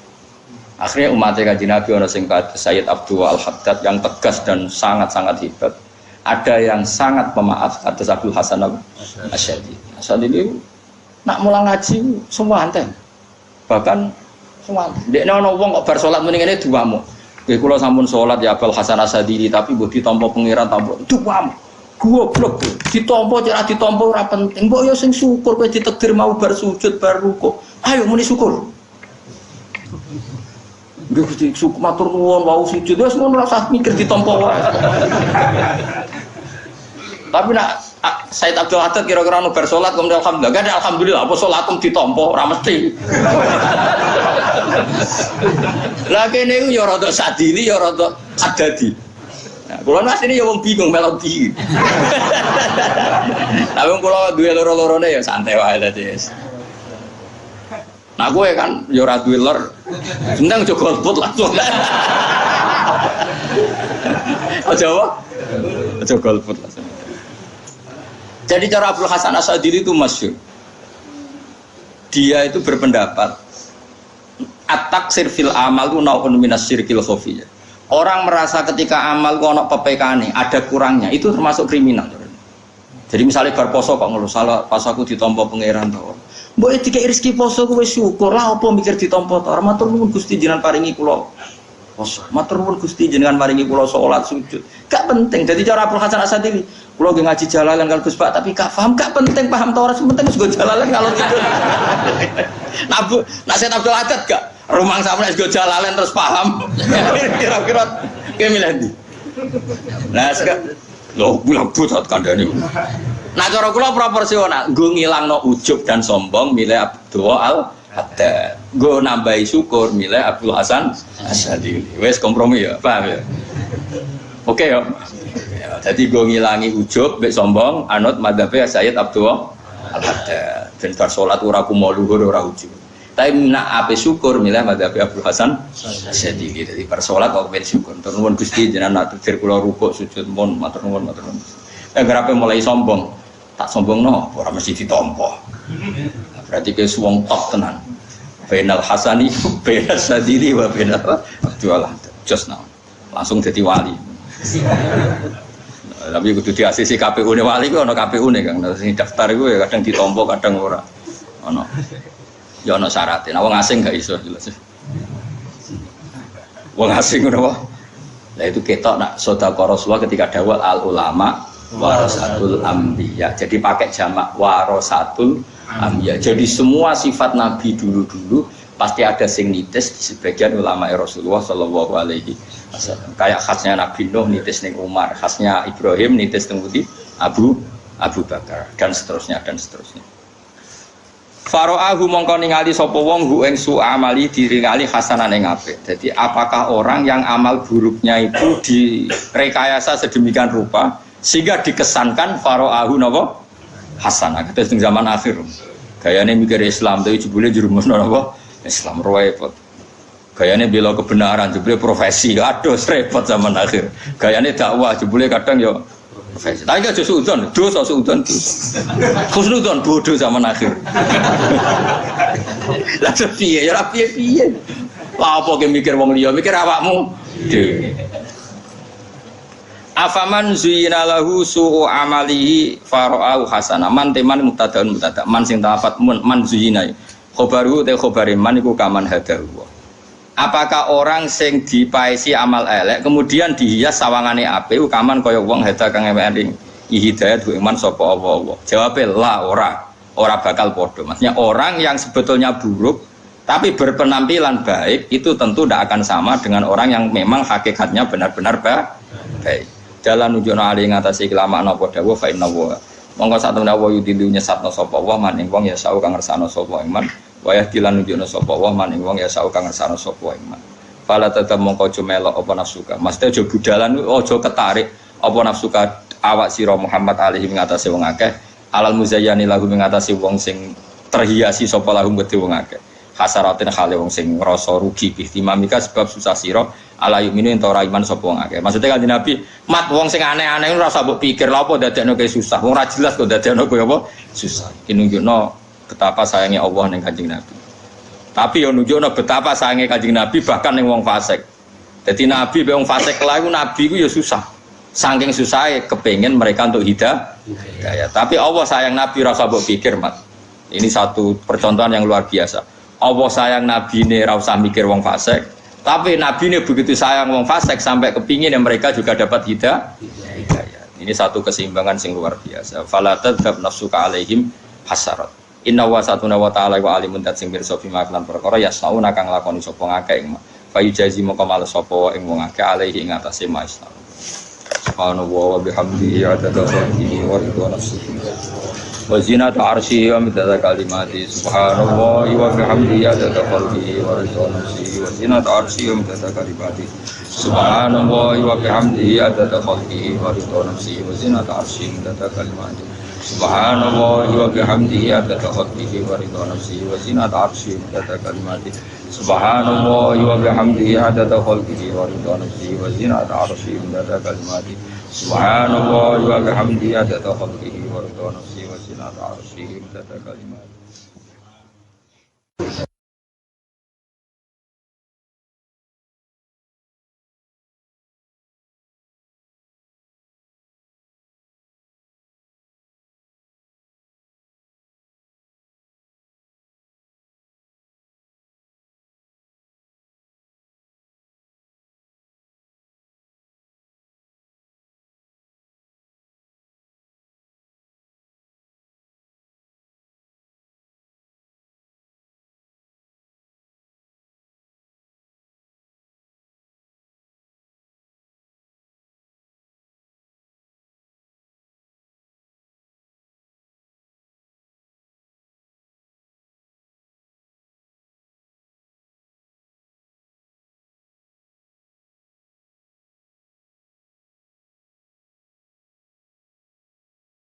Akhirnya umatnya Kanjeng Nabi ana sing kados Sayyid Abdul Al-Haddad yang tegas dan sangat-sangat hebat. Ada yang sangat pemaaf kados Abdul Hasan Asy'ari. Asy'ari nak mulang ngaji semua anten. Bahkan semua ndekne ana wong kok bar salat muni ngene duamu. Nggih kula sampun salat ya Abdul Hasan Asy'ari tapi mbok ditampa pangeran tampa duamu. Goblok ditampa cara ditampa ora penting. Mbok ya sing syukur kowe ditakdir mau bar sujud bar rukuk. Ayo muni syukur. Nggih Gusti syukur matur nuwun wau sujud wis ngono ora usah mikir ditampa wae. Tapi nak Said Abdul Haddad kira-kira nu bar salat kemudian alhamdulillah, gak ada alhamdulillah apa salatem ditampa ora mesti. Lah kene iku ya rada sadili ya rada adadi. Nah, kula asline ya wong bingung melodi. Tapi kula duwe loro-lorone ya santai wae dadi. Nah kowe kan ya ora duwe lor. Jeneng aja golput langsung. Aja apa? Aja golput langsung. Jadi cara Abdul Hasan Asy'ari itu masyhur. Dia itu berpendapat at-taksir fil amal itu naun minas syirkil khafiyah. Orang merasa ketika amal ku ana pepekane, ada kurangnya, itu termasuk kriminal. Jadi misalnya bar poso kok ngeluh salah pas aku ditampa pangeran to. Mbok dikek rezeki poso ku wis syukur lah apa mikir ditampa to. Matur nuwun Gusti jenengan paringi kula poso. Matur nuwun Gusti jenengan paringi kula salat sujud. Gak penting. Jadi cara Abdul Hasan Asy'ari kula nggih ngaji jalalan karo Gus Pak tapi gak paham, gak penting paham ta ora penting wis go jalalan kalau gitu. Nak Said Abdul Haddad gak rumang sampe wis go jalalan terus paham. Kira-kira ke milih ndi? Nah sekarang lho bilang butat kandhane. Nah cara kula proporsional, nggo ngilangno ujub dan sombong milih Abdul Haddad. Nggo nambahi syukur milih Abdul Hasan Asy'ari. Wis kompromi ya, paham ya? Oke ya. Jadi gue ngilangi ujub, mbek sombong, anut madzhabe Sayyid Abdul Al-Haddad. Ben bar salat ora kumo luhur ora ujub. Tapi nak ape syukur milih madzhabe Abdul Hasan Asy'ari. Jadi bar salat kok ben syukur. Matur nuwun Gusti jenengan takdir kula rukuk sujud mun matur nuwun matur nuwun. Ape mulai sombong, tak sombongno ora mesti ditampa. Berarti ke wong top tenan. Bainal Hasani, bainal Sadili wa bainal Abdul Haddad. Just now. Langsung jadi wali. Tapi kudu diasisi KPU ne wali ku ana KPU ne Kang. Sing daftar iku ya kadang ditampa kadang ora. Ana. Ya ana syaratnya. Nah wong asing gak iso jelas. Wong asing ngono apa? Lah itu ketok nak sedekah Rasulullah ketika dawuh al ulama warasatul anbiya. Jadi pakai jamak warasatul anbiya. Jadi semua sifat nabi dulu-dulu pasti ada sing nitis di sebagian ulama Rasulullah sallallahu alaihi wasallam. Kayak khasnya Nabi Nuh nitis ning Umar, khasnya Ibrahim nitis ning Abu Bakar dan seterusnya dan seterusnya. Faro'ahu mongko ningali sapa wong hu ing su amali diringali hasanan ing apik. Jadi apakah orang yang amal buruknya itu direkayasa sedemikian rupa sehingga dikesankan faro'ahu napa hasanah. Ketes ning zaman akhir. Gayane mikir Islam tapi jebule jurumusno napa Islam repot. Gayane bela kebenaran jebule profesi. Aduh repot zaman akhir. Gayane dakwah jebule kadang ya profesi. Tapi gak suudon, dosa suudon. Khusnudon bodoh zaman akhir. Lah piye ya piye. Lah apa ke mikir wong liya, mikir awakmu dhewe. Afaman zuyina lahu su'u amalihi fara'u hasanah. Man teman mubtadaun mubtada. Man sing tafat man zuyina. Khobaru te khobare man iku kaman hadahu. Apakah orang sing dipaesi amal elek kemudian dihias sawangane apik kaman kaya wong hada kang eling hidayat ku iman sapa Allah. Jawabe la ora bakal padha. Maksudnya orang yang sebetulnya buruk tapi berpenampilan baik itu tentu tidak akan sama dengan orang yang memang hakikatnya benar-benar baik. Jalan nunjukno ali ngatasi kelamaan apa dawuh fa inna wa. Monggo sak temene wa yudilu nyesatno sapa wa maning wong ya sau kang ngersano sapa iman. Wayah dilan nunjukno sapa wa maning wong ya sau kang ngersano sapa iman. Fala tetep mongko aja melok apa nafsuka. Mesti aja budalan aja ketarik apa nafsuka awak sira Muhammad alaihi ngatasi wong akeh. Alal muzayyani lahu ngatasi wong sing terhiasi sapa lahum gede wong akeh. Hasaratin khale wong sing ngrasa rugi bihtimamika sebab susah sira ala yuminu ento ora iman sapa wong akeh. Maksudnya Kanjeng Nabi, mat wong sing aneh-aneh ora usah mbok pikir lha apa dadekno kowe susah. Wong ora jelas kok dadekno kowe apa susah. Iki nunjukno betapa sayangnya Allah ning Kanjeng Nabi. Tapi yo nunjukno betapa sayangnya Kanjeng Nabi bahkan ning wong fasik. Dadi Nabi be wong fasik lha iku Nabi ku yo susah. Saking susah kepengin mereka untuk hidayah. Tapi Allah sayang Nabi ora usah mbok pikir, mat. Ini satu percontohan yang luar biasa. Allah sayang Nabi ini ora usah mikir wong fasik, tapi Nabi ini begitu sayang wong fasik sampai kepingin yang mereka juga dapat hidayah. Ini satu keseimbangan sing luar biasa. Fala tadzab nafsuka alaihim hasarat. Inna wa satuna wa ta'ala wa alimun dat sing pirsa bima lan perkara yasauna kang lakoni sapa ngakeh ing fayu jazi moko males sapa ing wong akeh alaihi ing atase maisna. Subhanallah wa bihamdihi adada khalqihi wa ridha nafsihi. Wa zinata arsyihi wa midada kalimati subhanallah wa bihamdihi adada khalqihi wa ridha nafsihi wa zinata arsyihi wa midada kalimati subhanallah wa bihamdihi adada khalqihi wa ridha nafsihi wa zinata arsyihi wa midada kalimati subhanallah wa bihamdihi adada khalqihi wa ridha nafsihi wa zinata arsyihi wa midada kalimati subhanallah wa bihamdihi adada khalqihi wa ridha nafsihi wa zinata arsyihi wa midada kalimati subhanallah wa bihamdihi adada khalqihi wa ridha nafsihi wa zinata arsyihi wa midada kalimati.